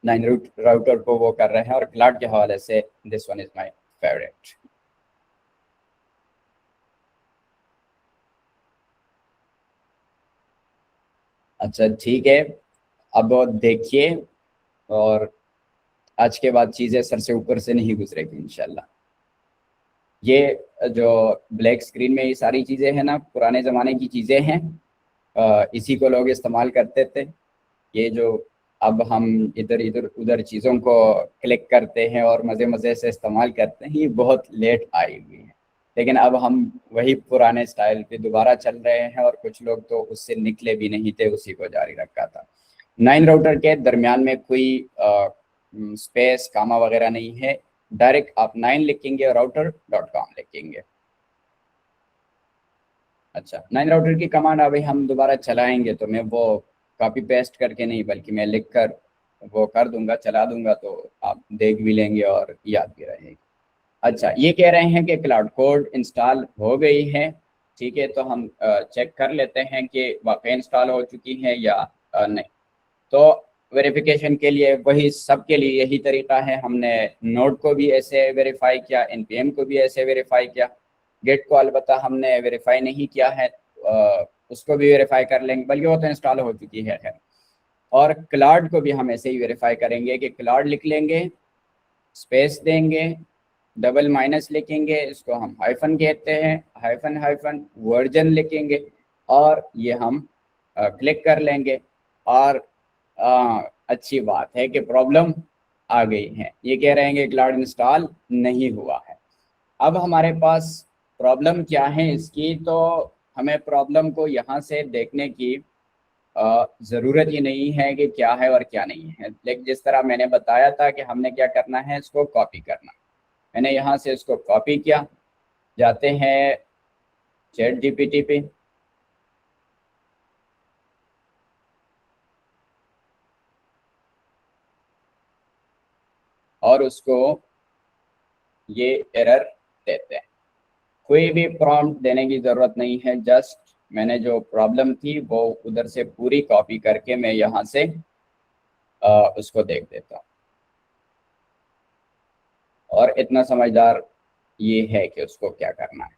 9 राउटर को वो कर रहे हैं। और क्लाउड के हवाले से this one is my favourite. अच्छा ठीक है, अब देखिए, और आज के बाद चीज़ें सर से ऊपर से नहीं गुजरेगी इंशाल्लाह। ये जो ब्लैक स्क्रीन में ये सारी चीज़ें हैं ना, पुराने ज़माने की चीज़ें हैं, इसी को लोग इस्तेमाल करते थे। ये जो अब हम इधर इधर उधर चीज़ों को क्लिक करते हैं और मज़े मज़े से इस्तेमाल करते हैं, ये बहुत लेट आई हुई है। लेकिन अब हम वही पुराने स्टाइल पे दोबारा चल रहे हैं, और कुछ लोग तो उससे निकले भी नहीं थे, उसी को जारी रखा था। 9 राउटर के दरमियान में कोई स्पेस कामा वगैरह नहीं है। डायरेक्ट आप 9 लिखेंगे और router.com लिखेंगे। अच्छा, 9 राउटर की कमांड अभी हम दोबारा चलाएंगे, तो मैं वो कॉपी पेस्ट करके नहीं, बल्कि मैं लिख कर वो कर दूंगा, चला दूंगा, तो आप देख भी लेंगे और याद भी रहेगी। अच्छा, ये कह रहे हैं कि क्लाउड कोड इंस्टॉल हो गई है। ठीक है, तो हम चेक कर लेते हैं कि वाकई इंस्टॉल हो चुकी है या नहीं। तो वेरिफिकेशन के लिए वही सबके लिए यही तरीका है। हमने नोड को भी ऐसे वेरीफाई किया, npm को भी ऐसे वेरीफाई किया। गेट को अलबत्ता हमने वेरीफाई नहीं किया है, उसको भी वेरीफाई कर लेंगे, बल्कि वो तो इंस्टॉल हो चुकी है खैर। और क्लाउड को भी हम ऐसे ही वेरीफाई करेंगे कि क्लाउड लिख लेंगे, स्पेस देंगे, डबल माइनस लिखेंगे, इसको हम हाइफन कहते हैं, हाइफन हाइफन वर्जन लिखेंगे, और ये हम क्लिक कर लेंगे। और अच्छी बात है कि प्रॉब्लम आ गई है। ये कह रहे हैं कि क्लाउड इंस्टॉल नहीं हुआ है। अब हमारे पास प्रॉब्लम क्या है इसकी, तो हमें प्रॉब्लम को यहाँ से देखने की ज़रूरत ही नहीं है कि क्या है और क्या नहीं है। लेकिन जिस तरह मैंने बताया था कि हमने क्या करना है, इसको कॉपी करना। मैंने यहाँ से इसको कॉपी किया, जाते हैं चैट जीपीटी पे, और उसको ये एरर देते हैं। कोई भी प्रॉम्प्ट देने की ज़रूरत नहीं है, जस्ट मैंने जो प्रॉब्लम थी वो उधर से पूरी कॉपी करके मैं यहाँ से उसको देख देता हूँ। और इतना समझदार ये है कि उसको क्या करना है।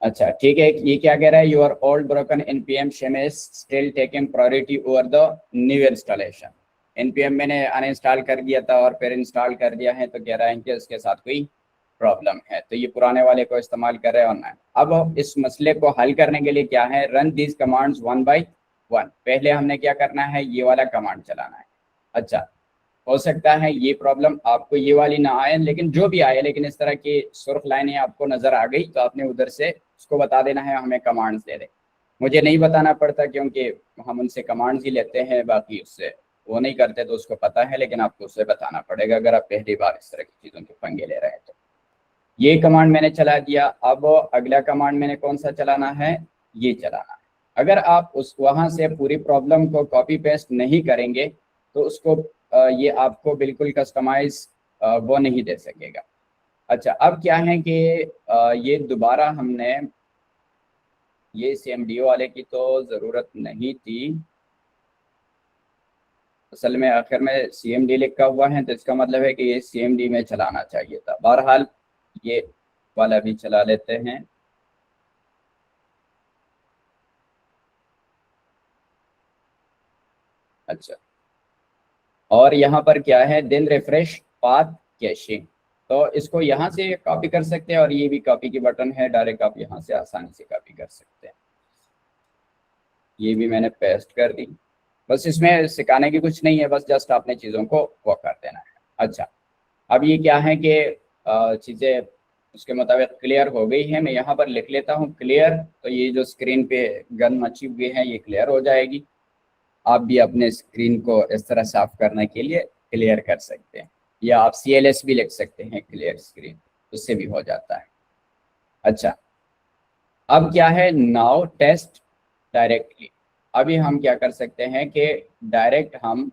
अच्छा ठीक है, ये क्या कह रहा है, your old broken npm shim is still taking priority over the new installation। npm मैंने अनइंस्टॉल कर दिया था और फिर इंस्टॉल कर दिया है, तो कह रहा है कि उसके साथ कोई प्रॉब्लम है, तो ये पुराने वाले को इस्तेमाल कर रहे हैं और ना। अब इस मसले को हल करने के लिए क्या है, रन दीज कमांड्स 1 by 1। पहले हमने क्या करना है, ये वाला कमांड चलाना है। अच्छा, हो सकता है ये प्रॉब्लम आपको ये वाली ना आए, लेकिन जो भी आए, लेकिन इस तरह की सुर्ख लाइनें आपको नज़र आ गई, तो आपने उधर से उसको बता देना है हमें कमांड्स दे दे। मुझे नहीं बताना पड़ता, क्योंकि हम उनसे कमांड्स ही लेते हैं, बाकी उससे वो नहीं करते तो उसको पता है, लेकिन आपको उसे बताना पड़ेगा अगर आप पहली बार इस तरह की चीज़ों के पंगे ले रहे हैं तो। ये कमांड मैंने चला दिया। अब अगला कमांड मैंने कौन सा चलाना है, ये चलाना है। अगर आप उस वहाँ से पूरी प्रॉब्लम को कॉपी पेस्ट नहीं करेंगे तो उसको ये आपको बिल्कुल कस्टमाइज वो नहीं दे सकेगा। अच्छा, अब क्या है कि ये दोबारा हमने ये CMD वाले की तो ज़रूरत नहीं थी, असल में आखिर में CMD लिखा हुआ है तो इसका मतलब है कि ये CMD में चलाना चाहिए था। बहरहाल ये वाला भी चला लेते हैं। अच्छा, और यहाँ पर क्या है, देन रिफ्रेश पाथ कैशिंग, तो इसको यहाँ से कॉपी कर सकते हैं और ये भी कॉपी की बटन है, डायरेक्ट आप यहाँ से आसानी से कॉपी कर सकते हैं। ये भी मैंने पेस्ट कर दी। बस इसमें सिखाने की कुछ नहीं है, बस जस्ट आपने चीज़ों को वो कर देना है। अच्छा, अब ये क्या है कि चीज़ें उसके मुताबिक क्लियर हो गई है। मैं यहाँ पर लिख लेता हूँ क्लियर, तो ये जो स्क्रीन पे गन मची हुई है ये क्लियर हो जाएगी। आप भी अपने स्क्रीन को इस तरह साफ करने के लिए क्लियर कर सकते हैं, या आप CLS भी लिख सकते हैं, क्लियर स्क्रीन, उससे भी हो जाता है। अच्छा, अब क्या है, नाउ टेस्ट डायरेक्टली। अभी हम क्या कर सकते हैं कि डायरेक्ट हम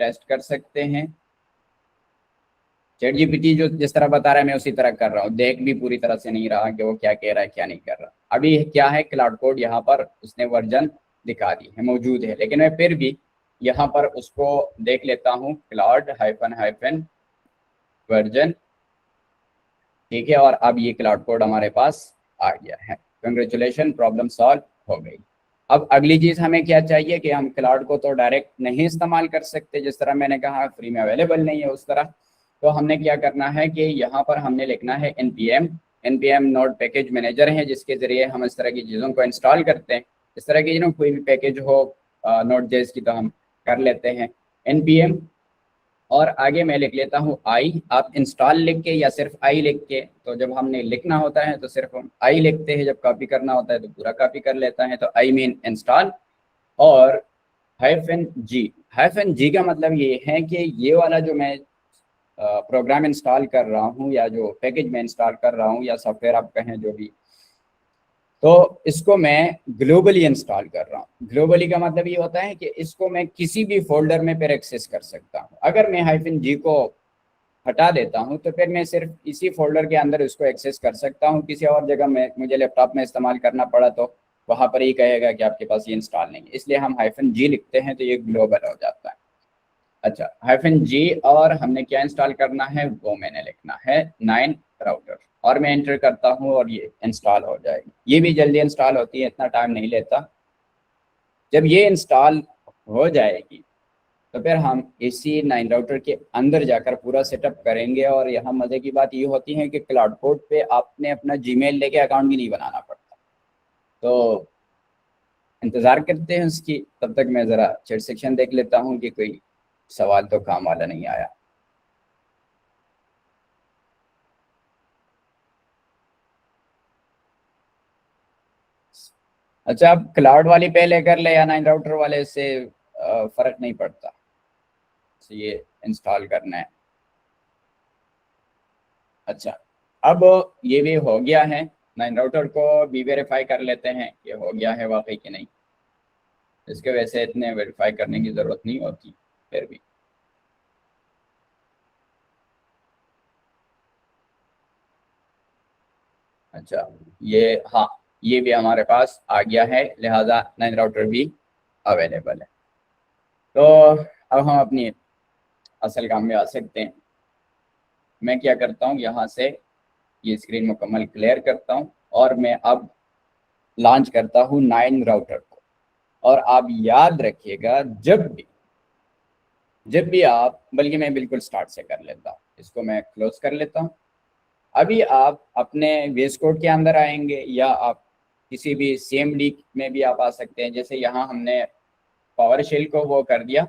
टेस्ट कर सकते हैं। ChatGPT जो जिस तरह बता रहा है मैं उसी तरह कर रहा हूँ, देख भी पूरी तरह से नहीं रहा कि वो क्या कह रहा है क्या नहीं कर रहा। अभी क्या है, क्लाउड कोड यहाँ पर उसने वर्जन दिखा दी है, मौजूद है, लेकिन मैं फिर भी यहाँ पर उसको देख लेता हूँ, क्लाउड हाइफन हाइफन वर्जन, ठीक है। और अब ये क्लाउड कोड हमारे पास आ गया है। कंग्रेचुलेशन, प्रॉब्लम सॉल्व हो गई। अब अगली चीज़ हमें क्या चाहिए कि हम क्लाउड को तो डायरेक्ट नहीं इस्तेमाल कर सकते, जिस तरह मैंने कहा फ्री में अवेलेबल नहीं है उस तरह। तो हमने क्या करना है कि यहाँ पर हमने लिखना है npm नोड पैकेज मैनेजर है, जिसके ज़रिए हम इस तरह की चीज़ों को इंस्टॉल करते हैं। इस तरह की कोई भी पैकेज हो Node.js की तो हम कर लेते हैं npm, और आगे मैं लिख लेता हूँ आई। आप इंस्टॉल लिख के या सिर्फ आई लिख के, तो जब हमने लिखना होता है तो सिर्फ हम आई लिखते हैं, जब कॉपी करना होता है तो पूरा कॉपी कर लेता है। तो आई मीन इंस्टॉल, और -g का मतलब ये है कि ये वाला जो मैं प्रोग्राम इंस्टॉल कर रहा हूँ या जो पैकेज में इंस्टॉल कर रहा हूँ या सॉफ्टवेयर आप कहें जो भी, तो इसको मैं ग्लोबली इंस्टॉल कर रहा हूँ। ग्लोबली का मतलब ये होता है कि इसको मैं किसी भी फोल्डर में फिर एक्सेस कर सकता हूँ। अगर मैं -g को हटा देता हूँ तो फिर मैं सिर्फ इसी फोल्डर के अंदर इसको एक्सेस कर सकता हूँ। किसी और जगह में मुझे लैपटॉप में इस्तेमाल करना पड़ा तो वहाँ पर ही कहेगा कि आपके पास ये इंस्टॉल नहीं है, इसलिए हम -g लिखते हैं तो ये ग्लोबल हो जाता है। अच्छा, -g, और हमने क्या इंस्टॉल करना है वो मैंने लिखना है 9 राउटर, और मैं एंटर करता हूँ और ये इंस्टॉल हो जाएगी। ये भी जल्दी इंस्टॉल होती है, इतना टाइम नहीं लेता। जब ये इंस्टॉल हो जाएगी तो फिर हम इसी 9 राउटर के अंदर जाकर पूरा सेटअप करेंगे। और यहाँ मज़े की बात ये होती है कि क्लाउड कोड पे आपने अपना जीमेल लेके अकाउंट भी नहीं बनाना पड़ता। तो इंतज़ार करते हैं उसकी, तब तक मैं ज़रा चैट सेक्शन देख लेता हूँ कि कोई सवाल तो काम वाला नहीं आया। अच्छा, अब क्लाउड वाली पहले कर ले या 9 राउटर वाले से फ़र्क नहीं पड़ता, तो ये इंस्टॉल करना है। अच्छा, अब ये भी हो गया है, 9 राउटर को भी वेरीफाई कर लेते हैं ये हो गया है वाकई कि नहीं। इसके वैसे इतने वेरीफाई करने की ज़रूरत नहीं होती फिर भी। अच्छा, ये हाँ, ये भी हमारे पास आ गया है, लिहाजा 9 राउटर भी अवेलेबल है। तो अब हम अपनी असल काम में आ सकते हैं। मैं क्या करता हूँ, यहाँ से ये स्क्रीन मुकम्मल क्लियर करता हूँ और मैं अब लॉन्च करता हूँ 9 राउटर को। और आप याद रखिएगा, जब भी आप, बल्कि मैं बिल्कुल स्टार्ट से कर लेता हूँ, इसको मैं क्लोज कर लेता हूँ। अभी आप अपने VS कोड के अंदर आएंगे या आप किसी भी CMD में भी आप आ सकते हैं। जैसे यहाँ हमने पावर शेल को वो कर दिया,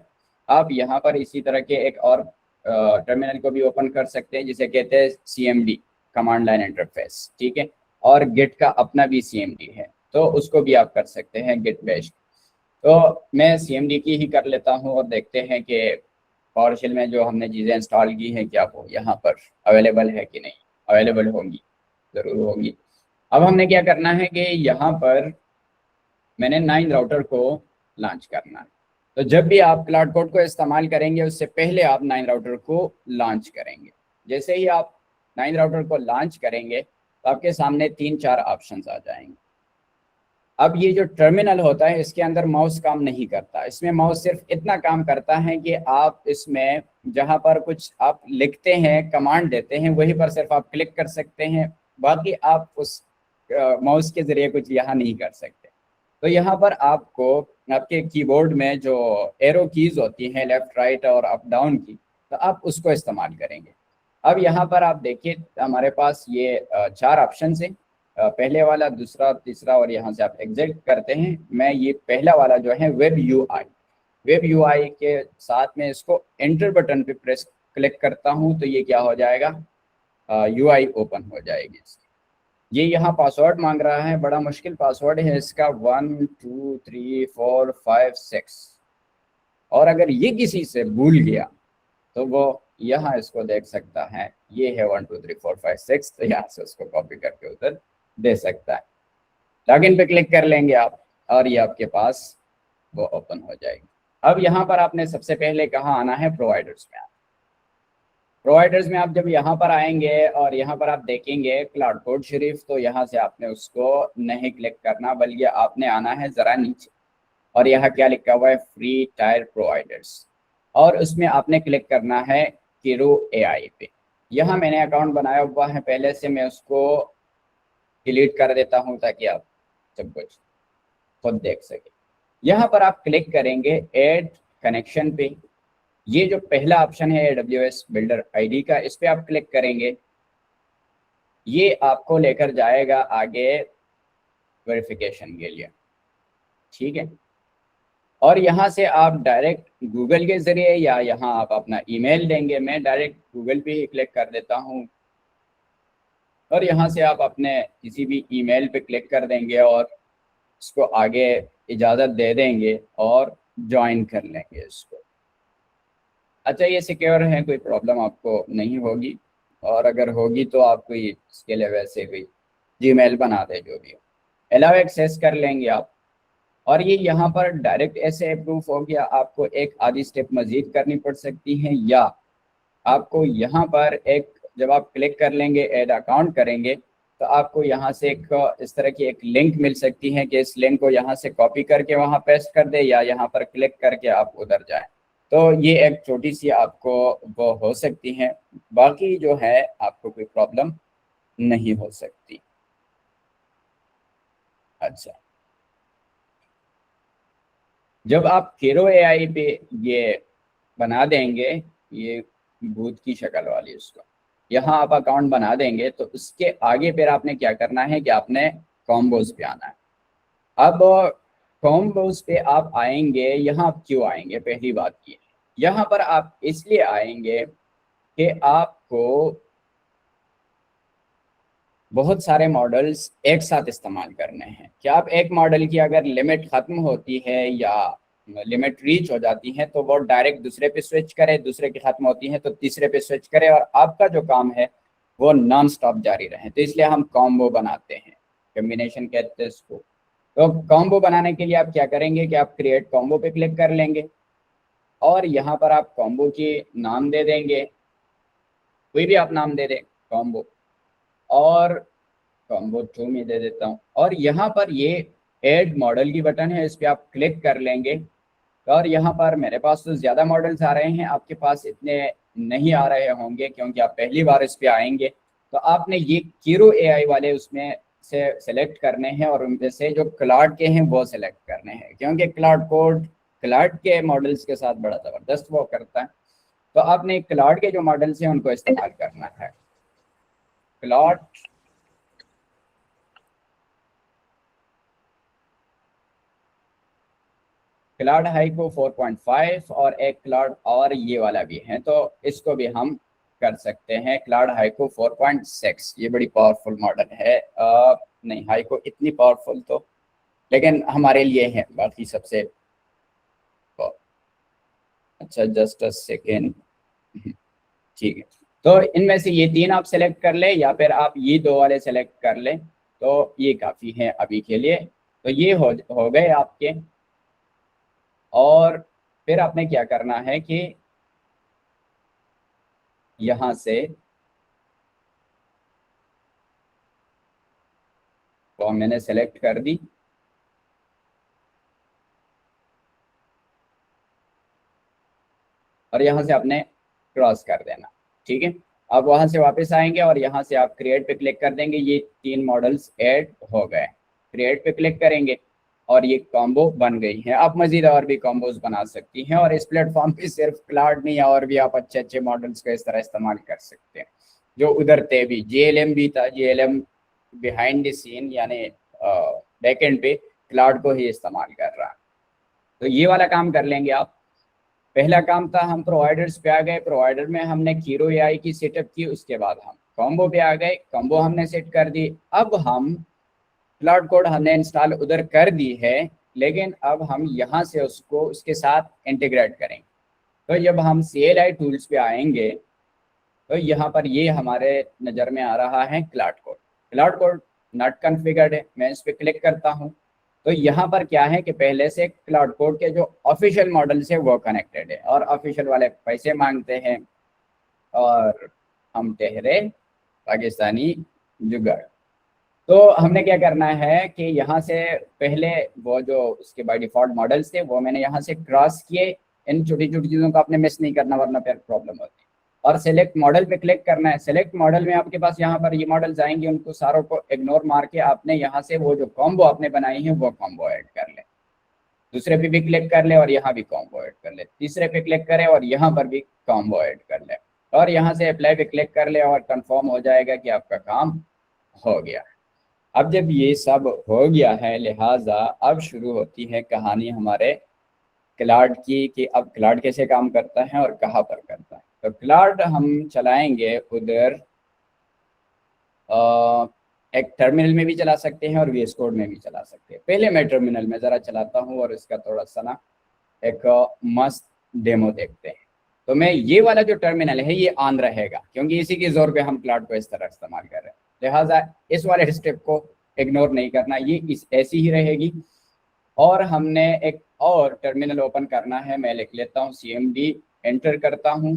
आप यहाँ पर इसी तरह के एक और टर्मिनल को भी ओपन कर सकते हैं जिसे कहते हैं CMD, कमांड लाइन इंटरफेस, ठीक है। और गिट का अपना भी CMD है, तो उसको भी आप कर सकते हैं, गिट बैश। तो मैं CMD की ही कर लेता हूँ और देखते हैं कि PowerShell में जो हमने चीज़ें इंस्टॉल की हैं क्या वो यहाँ पर अवेलेबल है कि नहीं। अवेलेबल होंगी, ज़रूर होंगी। अब हमने क्या करना है कि यहाँ पर मैंने 9 राउटर को लॉन्च करना है। तो जब भी आप क्लाउड कोड को इस्तेमाल करेंगे उससे पहले आप 9 राउटर को लॉन्च करेंगे। जैसे ही आप 9 राउटर को लॉन्च करेंगे तो आपके सामने 3-4 ऑप्शंस आ जाएंगे। अब ये जो टर्मिनल होता है इसके अंदर माउस काम नहीं करता। इसमें माउस सिर्फ इतना काम करता है कि आप इसमें जहाँ पर कुछ आप लिखते हैं, कमांड देते हैं, वहीं पर सिर्फ आप क्लिक कर सकते हैं। बाकी आप उस माउस के ज़रिए कुछ यहाँ नहीं कर सकते। तो यहाँ पर आपको आपके कीबोर्ड में जो एरो कीज़ होती हैं, लेफ़्ट राइट और अप डाउन की, तो आप उसको इस्तेमाल करेंगे। अब यहाँ पर आप देखिए हमारे पास ये 4 ऑप्शन हैं। पहले वाला, दूसरा, तीसरा और यहाँ से आप एग्जिट करते हैं। मैं ये पहला वाला जो है वेब यूआई के साथ में इसको एंटर बटन पे प्रेस क्लिक करता हूँ तो ये क्या हो जाएगा, यूआई ओपन हो जाएगी। ये यहाँ पासवर्ड मांग रहा है, बड़ा मुश्किल पासवर्ड है इसका, 1 2 3 4 5 6। और अगर ये किसी से भूल गया तो वो यहाँ इसको देख सकता है, ये है 1 2 3 4 5 6, तो यहाँ से उसको कॉपी करके उधर दे सकता है। लॉगिन पे क्लिक कर लेंगे आप और ये आपके पास वो ओपन हो जाएगी। अब यहाँ पर आपने सबसे पहले कहाँ आना है, प्रोवाइडर्स में। प्रोवाइडर्स में आप जब यहाँ पर आएंगे और यहाँ पर आप देखेंगे क्लाउड कोड शरीफ, तो यहाँ से आपने उसको नहीं क्लिक करना, बल्कि आपने आना है ज़रा नीचे और यहाँ क्या लिखा हुआ है, फ्री टायर प्रोवाइडर्स, और उसमें आपने क्लिक करना है किरो AI पे। यहाँ मैंने अकाउंट बनाया हुआ है पहले से, मैं उसको डिलीट कर देता हूँ ताकि आप सब कुछ खुद देख सके। यहाँ पर आप क्लिक करेंगे ऐड कनेक्शन पे। ये जो पहला ऑप्शन है AWS बिल्डर ID का, इस पे आप क्लिक करेंगे, ये आपको लेकर जाएगा आगे वेरिफिकेशन के लिए, ठीक है। और यहाँ से आप डायरेक्ट गूगल के ज़रिए या यहाँ आप अपना ईमेल देंगे। मैं डायरेक्ट गूगल पे ही क्लिक कर देता हूँ और यहाँ से आप अपने किसी भी ईमेल पे क्लिक कर देंगे और इसको आगे इजाज़त दे देंगे और ज्वाइन कर लेंगे इसको। अच्छा, ये सिक्योर है, कोई प्रॉब्लम आपको नहीं होगी, और अगर होगी तो आप कोई इसके लिए वैसे कोई जीमेल बना दे, जो भी हो। अलाउ एक्सेस कर लेंगे आप, और ये यहाँ पर डायरेक्ट ऐसे अप्रूव हो गया। आपको एक आधी स्टेप मज़ीद करनी पड़ सकती है, या आपको यहाँ पर एक, जब आप क्लिक कर लेंगे ऐड अकाउंट करेंगे तो आपको यहाँ से एक इस तरह की एक लिंक मिल सकती है कि इस लिंक को यहाँ से कॉपी करके वहाँ पेस्ट कर दे, या यहाँ पर क्लिक करके आप उधर जाएं। तो ये एक छोटी सी आपको वो हो सकती है, बाकी जो है आपको कोई प्रॉब्लम नहीं हो सकती। अच्छा, जब आप किरो AI पे ये बना देंगे, ये भूत की शक्ल वाली, उसको यहाँ आप अकाउंट बना देंगे, तो उसके आगे फिर आपने क्या करना है कि आपने कॉम्बोज पे आना है। अब कॉम्बोज पे आप आएंगे, यहाँ आप क्यों आएंगे, पहली बात ये, यहाँ पर आप इसलिए आएंगे कि आपको बहुत सारे मॉडल्स एक साथ इस्तेमाल करने हैं। क्या आप एक मॉडल की अगर लिमिट ख़त्म होती है या लिमिट रीच हो जाती है तो वो डायरेक्ट दूसरे पे स्विच करे, दूसरे की ख़त्म होती है तो तीसरे पे स्विच करे, और आपका जो काम है वो नॉन स्टॉप जारी रहे। तो इसलिए हम कॉम्बो बनाते हैं, कम्बिनेशन कहते हैं इसको। तो कॉम्बो बनाने के लिए आप क्या करेंगे कि आप क्रिएट कॉम्बो पे क्लिक कर लेंगे और यहाँ पर आप कॉम्बो की नाम दे देंगे, कोई भी आप नाम दे दें कॉम्बो, और कॉम्बो 2 में दे देता हूँ। और यहाँ पर ये ऐड मॉडल की बटन है, इस पर आप क्लिक कर लेंगे और यहाँ पर मेरे पास तो ज़्यादा मॉडल्स आ रहे हैं, आपके पास इतने नहीं आ रहे होंगे क्योंकि आप पहली बार इस पर आएंगे। तो आपने ये किरो AI वाले उसमें से सेलेक्ट करने हैं और उनमें से जो क्लाउड के हैं वो सेलेक्ट करने हैं, क्योंकि क्लाउड कोड क्लाउड के मॉडल्स के साथ बड़ा ज़बरदस्त वो करता है। तो आपने क्लाउड के जो मॉडल्स हैं उनको इस्तेमाल करना है। क्लाउड क्लाउड हाइको 4.5 और एक क्लाउड और ये वाला भी है, तो इसको भी हम कर सकते हैं। क्लाउड हाइको 4.6 ये बड़ी पावरफुल मॉडल है। नहीं, हाइको इतनी पावरफुल तो, लेकिन हमारे लिए है, बाकी सबसे अच्छा जस्ट अ सेकेंड, ठीक है। तो इनमें से ये 3 आप सेलेक्ट कर ले या फिर आप ये 2 वाले सेलेक्ट कर ले, तो ये काफ़ी है अभी के लिए। तो ये हो गए आपके। और फिर आपने क्या करना है कि यहाँ से तो मैंने सेलेक्ट कर दी, और यहाँ से आपने क्रॉस कर देना, ठीक है। अब वहाँ से वापस आएंगे और यहाँ से आप क्रिएट पे क्लिक कर देंगे, ये 3 मॉडल्स ऐड हो गए। क्रिएट पे क्लिक करेंगे और ये कॉम्बो बन गई है। आप मजीद और भी कॉम्बोज बना सकती हैं, और इस प्लेटफॉर्म पे सिर्फ क्लाउड नहीं है, और भी आप अच्छे अच्छे मॉडल्स को इस तरह इस्तेमाल कर सकते हैं। जो उधर थे भी JLM भी था, JLM बिहाइंड द सीन यानी बैकएंड पे क्लाउड को ही इस्तेमाल कर रहा है। तो ये वाला काम कर लेंगे आप। पहला काम था हम प्रोवाइडर्स पे आ गए, प्रोवाइडर में हमने कीरो AI की सेटअप की, उसके बाद हम कॉम्बो पे आ गए, कॉम्बो हमने सेट कर दी। अब हम क्लाउड कोड हमने इंस्टॉल उधर कर दी है, लेकिन अब हम यहाँ से उसको उसके साथ इंटीग्रेट करेंगे। तो जब हम CLI टूल्स पे आएंगे तो यहाँ पर ये हमारे नज़र में आ रहा है cloud code. Cloud code not configured है, मैं इस पर क्लिक करता हूँ तो यहाँ पर क्या है कि पहले से क्लाउड कोड के जो ऑफिशियल मॉडल से वो कनेक्टेड है, और ऑफिशियल वाले पैसे मांगते हैं, और हम ठहरे पाकिस्तानी जुगाड़। तो हमने क्या करना है कि यहाँ से पहले वो जो उसके बाय डिफ़ॉल्ट मॉडल्स थे वो मैंने यहाँ से क्रॉस किए। इन छोटी छोटी चीज़ों को आपने मिस नहीं करना, वरना फिर प्रॉब्लम होती है। और सेलेक्ट मॉडल पे क्लिक करना है। सेलेक्ट मॉडल में आपके पास यहाँ पर ये मॉडल्स आएंगे, उनको सारों को इग्नोर मार के आपने यहाँ से वो जो कॉम्बो आपने बनाई है वो कॉम्बो ऐड कर ले। दूसरे पे भी क्लिक कर ले और यहाँ भी कॉम्बो ऐड कर ले। तीसरे पे क्लिक करें और यहाँ पर भी कॉम्बो ऐड कर ले, और यहाँ से अप्लाई पे क्लिक कर ले, और कंफर्म हो जाएगा कि आपका काम हो गया। अब जब ये सब हो गया है, लिहाजा अब शुरू होती है कहानी हमारे क्लाउड की, कि अब क्लाउड कैसे काम करता है और कहाँ पर करता है। तो क्लाउड हम चलाएंगे उधर एक टर्मिनल में भी चला सकते हैं और VS कोड में भी चला सकते हैं। पहले मैं टर्मिनल में ज़रा चलाता हूँ और इसका थोड़ा सा ना एक मस्त डेमो देखते हैं। तो मैं ये वाला जो टर्मिनल है ये ऑन रहेगा, क्योंकि इसी के जोर पे हम क्लाउड को इस तरह इस्तेमाल कर रहे हैं। लिहाजा इस वाले स्टेप को इग्नोर नहीं करना, ये इस ऐसी ही रहेगी। और हमने एक और टर्मिनल ओपन करना है। मैं लिख लेता हूँ CMD, एंटर करता हूँ,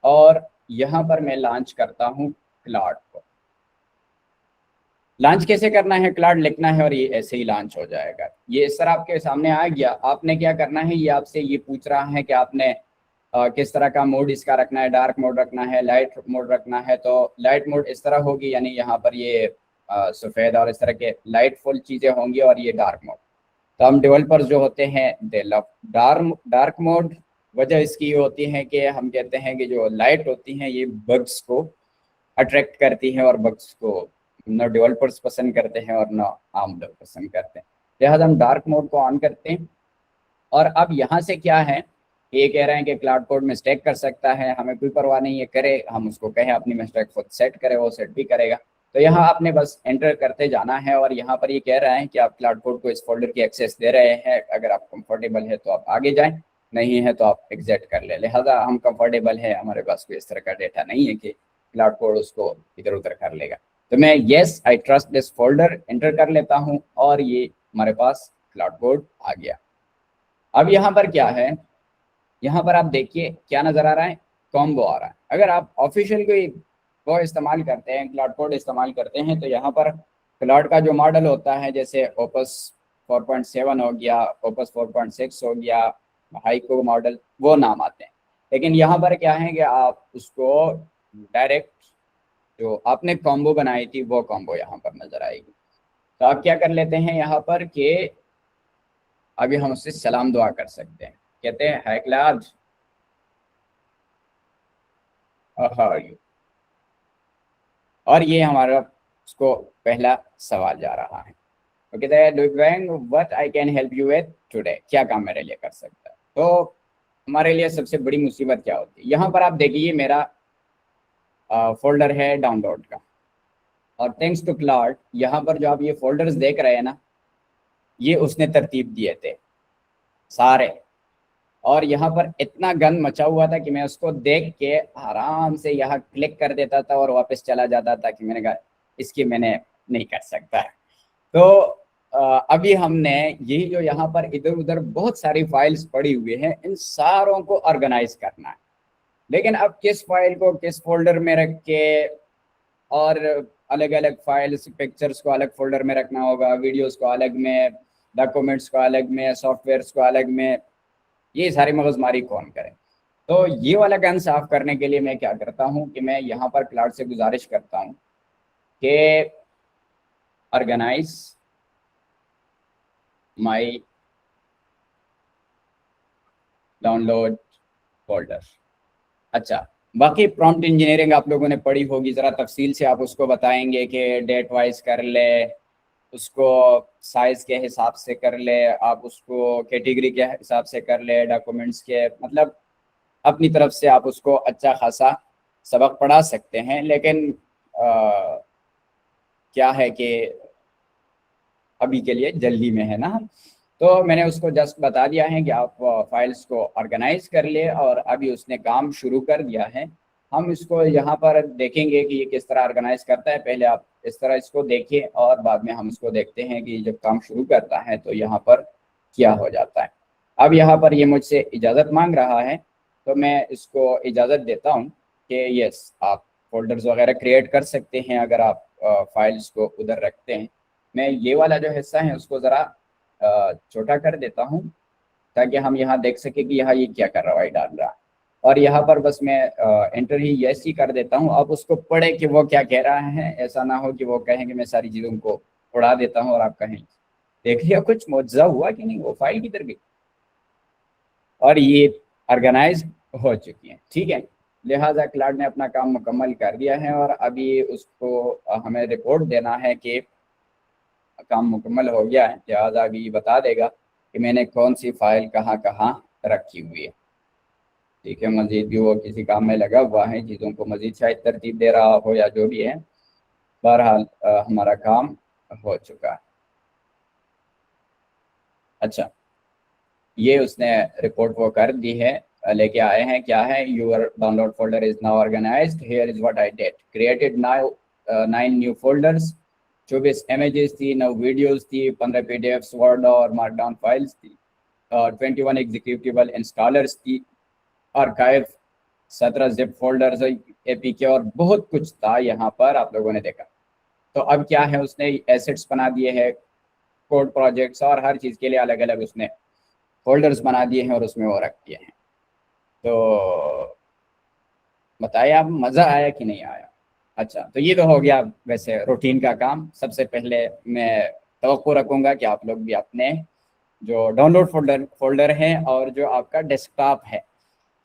और यहाँ पर मैं लॉन्च करता हूँ क्लाउड को। लॉन्च कैसे करना है, क्लाउड लिखना है और ये ऐसे ही लॉन्च हो जाएगा। ये इस तरह आपके सामने आ गया। आपने क्या करना है, ये आपसे ये पूछ रहा है कि आपने किस तरह का मोड इसका रखना है, डार्क मोड रखना है, लाइट मोड रखना है। तो लाइट मोड इस तरह होगी, यानी यहाँ पर ये सफ़ेद और इस तरह के लाइटफुल चीज़ें होंगी, और ये डार्क मोड। तो हम डेवलपर्स जो होते हैं दे लव डार्क मोड। वजह इसकी होती है कि हम कहते हैं कि जो लाइट होती हैं ये बग्स को अट्रैक्ट करती हैं, और बग्स को न डेवलपर्स पसंद करते हैं और न आम लोग पसंद करते हैं। लिहाजा हम डार्क मोड को ऑन करते हैं। और अब यहाँ से क्या है, ये कह रहे हैं कि क्लाउड कोड मिस्टेक कर सकता है, हमें कोई परवाह नहीं है, करे, हम उसको कहें अपनी मिस्टेक खुद सेट करे, वो सेट भी करेगा। तो यहाँ आपने बस एंटर करते जाना है, और यहाँ पर ये कह रहा है कि आप क्लाउड कोड को इस फोल्डर की एक्सेस दे रहे हैं। अगर आप कंफर्टेबल है तो आप आगे जाएं, नहीं है तो आप एग्जिट कर ले। लिहाजा हम कंफर्टेबल है, हमारे पास कोई इस तरह का डेटा नहीं है कि क्लाउड कोड उसको इधर उधर कर लेगा। तो मैं yes I trust this folder enter कर लेता हूँ, और ये हमारे पास क्लाउड कोड आ गया। अब यहाँ पर क्या है, यहाँ पर आप देखिए क्या नज़र आ रहा है, कॉम्बो आ रहा है। अगर आप ऑफिशियल कोई वो इस्तेमाल करते हैं, क्लाउड कोड इस्तेमाल करते हैं, तो यहाँ पर क्लाउड का जो मॉडल होता है, जैसे ओपस 4.7 हो गया, ओपस 4.6 हो गया, हाइको मॉडल, वो नाम आते हैं। लेकिन यहाँ पर क्या है कि आप उसको डायरेक्ट जो आपने कॉम्बो बनाई थी वो कॉम्बो यहाँ पर नज़र आएगी। तो आप क्या कर लेते हैं यहाँ पर कि अभी हम उससे सलाम दुआ कर सकते हैं। कहते हैं हाय क्लाउड, हाउ आर यू। और ये हमारा उसको पहला सवाल जा रहा है। तो कहते हैं दिव्यांग what I can help you with today, क्या काम मेरे लिए कर सकता है। तो हमारे लिए सबसे बड़ी मुसीबत क्या होती है, यहाँ पर आप देखिए मेरा फोल्डर है डाउनलोड का, और थैंक्स टू क्लाउड यहाँ पर जो आप ये फोल्डर्स देख रहे हैं ना, ये उसने तरतीब दिए थे सारे। और यहाँ पर इतना गंद मचा हुआ था कि मैं उसको देख के आराम से यहाँ क्लिक कर देता था और वापस चला जाता था कि मैंने कहा इसकी मैंने नहीं कर सकता है। तो अभी हमने यही जो यहाँ पर इधर उधर बहुत सारी फाइल्स पड़ी हुई हैं, इन सारों को ऑर्गेनाइज करना है। लेकिन अब किस फाइल को किस फोल्डर में रख के, और अलग अलग फाइल्स, पिक्चर्स को अलग फोल्डर में रखना होगा, वीडियोस को अलग में, डॉक्यूमेंट्स को अलग में, सॉफ्टवेयर्स को अलग में, ये सारी मगजमारी कौन करे। तो ये वाला गन साफ करने के लिए मैं क्या करता हूँ कि मैं यहाँ पर क्लाउड से गुजारिश करता हूँ कि ऑर्गेनाइज माय डाउनलोड फोल्डर। अच्छा, बाकी प्रॉम्प्ट इंजीनियरिंग आप लोगों ने पढ़ी होगी, ज़रा तफसील से आप उसको बताएंगे कि डेट वाइज कर ले, उसको साइज के हिसाब से कर ले, आप उसको कैटेगरी के हिसाब से कर ले, डॉक्यूमेंट्स के, मतलब अपनी तरफ से आप उसको अच्छा खासा सबक पढ़ा सकते हैं। लेकिन क्या है कि अभी के लिए जल्दी में है ना, तो मैंने उसको जस्ट बता दिया है कि आप फाइल्स को ऑर्गेनाइज कर ले, और अभी उसने काम शुरू कर दिया है। हम इसको यहाँ पर देखेंगे कि ये किस तरह ऑर्गेनाइज करता है। पहले आप इस तरह इसको देखिए और बाद में हम इसको देखते हैं कि जब काम शुरू करता है तो यहाँ पर क्या हो जाता है। अब यहाँ पर ये मुझसे इजाज़त मांग रहा है, तो मैं इसको इजाज़त देता हूँ कि यस, आप फोल्डर्स वगैरह क्रिएट कर सकते हैं अगर आप फाइल्स को उधर रखते हैं। मैं ये वाला जो हिस्सा है उसको ज़रा छोटा कर देता हूँ ताकि हम यहाँ देख सके कि यहाँ ये क्या कार्रवाई डाल रहा है। और यहाँ पर बस मैं एंटर ही यस ही कर देता हूँ। अब उसको पढ़े कि वो क्या कह रहा है, ऐसा ना हो कि वो कहें कि मैं सारी चीज़ों को उड़ा देता हूँ और आप कहें देख लिया कुछ मुआवजा हुआ कि नहीं, वो फाइल किधर गई। और ये ऑर्गेनाइज हो चुकी है, ठीक है। लिहाजा क्लाउड ने अपना काम मुकम्मल कर दिया है और अभी उसको हमें रिपोर्ट देना है कि काम मुकम्मल हो गया है। लिहाजा अभी ये बता देगा कि मैंने कौन सी फाइल कहाँ कहाँ रखी हुई है, ठीक है। मजीद भी वो किसी काम में लगा हुआ है, चीज़ों को मजीद शायद तरतीब दे रहा हो या जो भी है। बहरहाल हमारा काम हो चुका है। अच्छा, ये उसने रिपोर्ट वो कर दी है, लेके आए हैं। क्या है, your download folder is now organised, here is what I did, created now 9 new folders, 24 images थी, 9 वीडियोस थी, 15 पीडीएफ्स, वर्ड और मार्कडाउन फाइल्स थी, और 21 एग्जीक्यूटिबल इंस्टॉलर्स थी, आर्काइव 17 जिप फोल्डर्स, एपीके और बहुत कुछ था यहाँ पर, आप लोगों ने देखा। तो अब क्या है, उसने एसेट्स बना दिए हैं, कोड प्रोजेक्ट्स और हर चीज़ के लिए अलग अलग उसने फोल्डर्स बना दिए हैं और उसमें वो रख दिए हैं। तो बताइए आप, मज़ा आया कि नहीं आया। अच्छा, तो ये तो हो गया वैसे रूटीन का काम। सबसे पहले मैं तवक्को रखूँगा कि आप लोग भी अपने जो डाउनलोड फोल्डर है और जो आपका डेस्कटॉप है,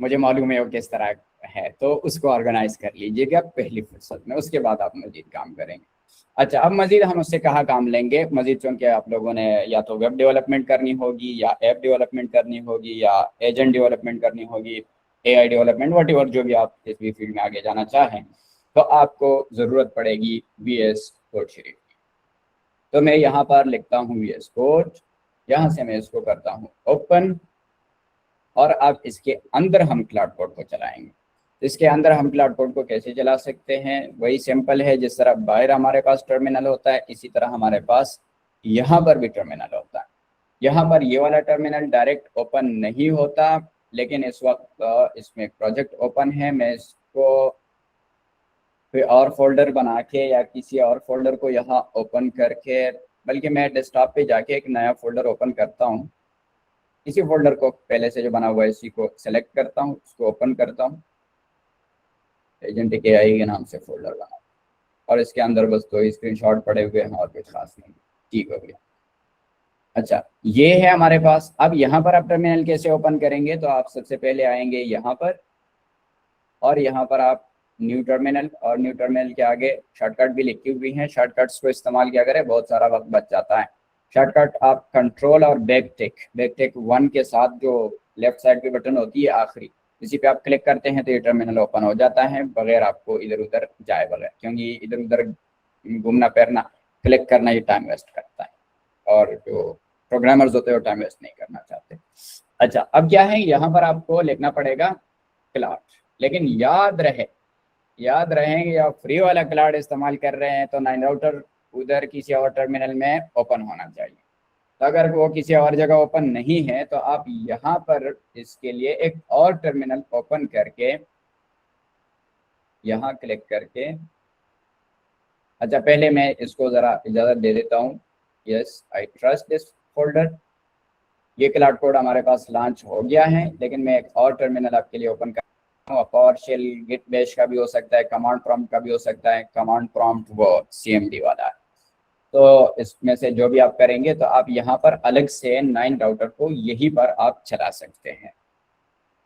मुझे मालूम है वो किस तरह है, तो उसको ऑर्गेनाइज कर लीजिएगा पहली फुर्सत में, उसके बाद आप मजीद काम करेंगे। अच्छा, अब मजीद हम उससे कहाँ काम लेंगे मजीद, चूँकि आप लोगों ने या तो वेब डेवलपमेंट करनी होगी, या ऐप डेवलपमेंट करनी होगी, या एजेंट डेवलपमेंट करनी होगी, एआई डेवलपमेंट, व्हाटएवर जो भी आप इस भी फील्ड में आगे जाना चाहें, तो आपको ज़रूरत पड़ेगी VS कोड शरीफ की। तो मैं यहाँ पर लिखता हूँ VS कोड, यहाँ से मैं इसको करता हूँ ओपन, और अब इसके अंदर हम क्लाउड कोड को चलाएंगे। इसके अंदर हम क्लाउड कोड को कैसे चला सकते हैं, वही सिंपल है। जिस तरह बाहर हमारे पास टर्मिनल होता है, इसी तरह हमारे पास यहाँ पर भी टर्मिनल होता है। यहाँ पर ये वाला टर्मिनल डायरेक्ट ओपन नहीं होता, लेकिन इस वक्त इसमें प्रोजेक्ट ओपन है। मैं इसको कोई और फोल्डर बना के या किसी और फोल्डर को यहाँ ओपन करके, बल्कि मैं डेस्कटॉप पे जाके एक नया फोल्डर ओपन करता हूँ। इसी फोल्डर को पहले से जो बना हुआ है इसी को सेलेक्ट करता हूँ, उसको ओपन करता हूँ, एजेंटिक एआई के नाम से फोल्डर बना, और इसके अंदर बस 2 स्क्रीनशॉट पड़े हुए हैं और कुछ खास नहीं। ठीक हो गया। अच्छा, ये है हमारे पास। अब यहाँ पर आप टर्मिनल कैसे ओपन करेंगे, तो आप सबसे पहले आएंगे यहाँ पर, और यहाँ पर आप न्यू टर्मिनल, और न्यू टर्मिनल के आगे शॉर्टकट भी लिखी हुई हैं। शॉर्टकट्स को इस्तेमाल किया करें, बहुत सारा वक्त बच जाता है। शॉर्टकट आप कंट्रोल और बैक टिक 1 के साथ जो लेफ्ट साइड की बटन होती है आखिरी, इसी पे आप क्लिक करते हैं तो ये टर्मिनल ओपन हो जाता है, बगैर आपको इधर उधर जाए बगैर, क्योंकि इधर उधर घूमना फिरना, क्लिक करना, ये टाइम वेस्ट करता है, और जो प्रोग्रामर्स होते हैं वो टाइम वेस्ट नहीं करना चाहते। अच्छा, अब क्या है, यहाँ पर आपको लिखना पड़ेगा क्लाउड, लेकिन याद रहें कि आप फ्री वाला क्लाउड इस्तेमाल कर रहे हैं तो 9 राउटर उधर किसी और टर्मिनल में ओपन होना चाहिए। तो अगर वो किसी और जगह ओपन नहीं है तो आप यहाँ पर इसके लिए एक और टर्मिनल ओपन करके यहाँ क्लिक करके, अच्छा पहले मैं इसको ज़रा इजाज़त दे देता हूँ। Yes, I trust this folder. ये क्लाउड कोड हमारे पास लॉन्च हो गया है, लेकिन मैं एक और टर्मिनल आपके लिए ओपन कर रहा हूँ। पावर शेल गिट बैश का भी हो सकता है, कमांड प्रॉम्प्ट का भी हो सकता है। कमांड प्रॉम्प्ट वो CMD वाला है। तो इसमें से जो भी आप करेंगे तो आप यहाँ पर अलग से 9 राउटर को यहीं पर आप चला सकते हैं,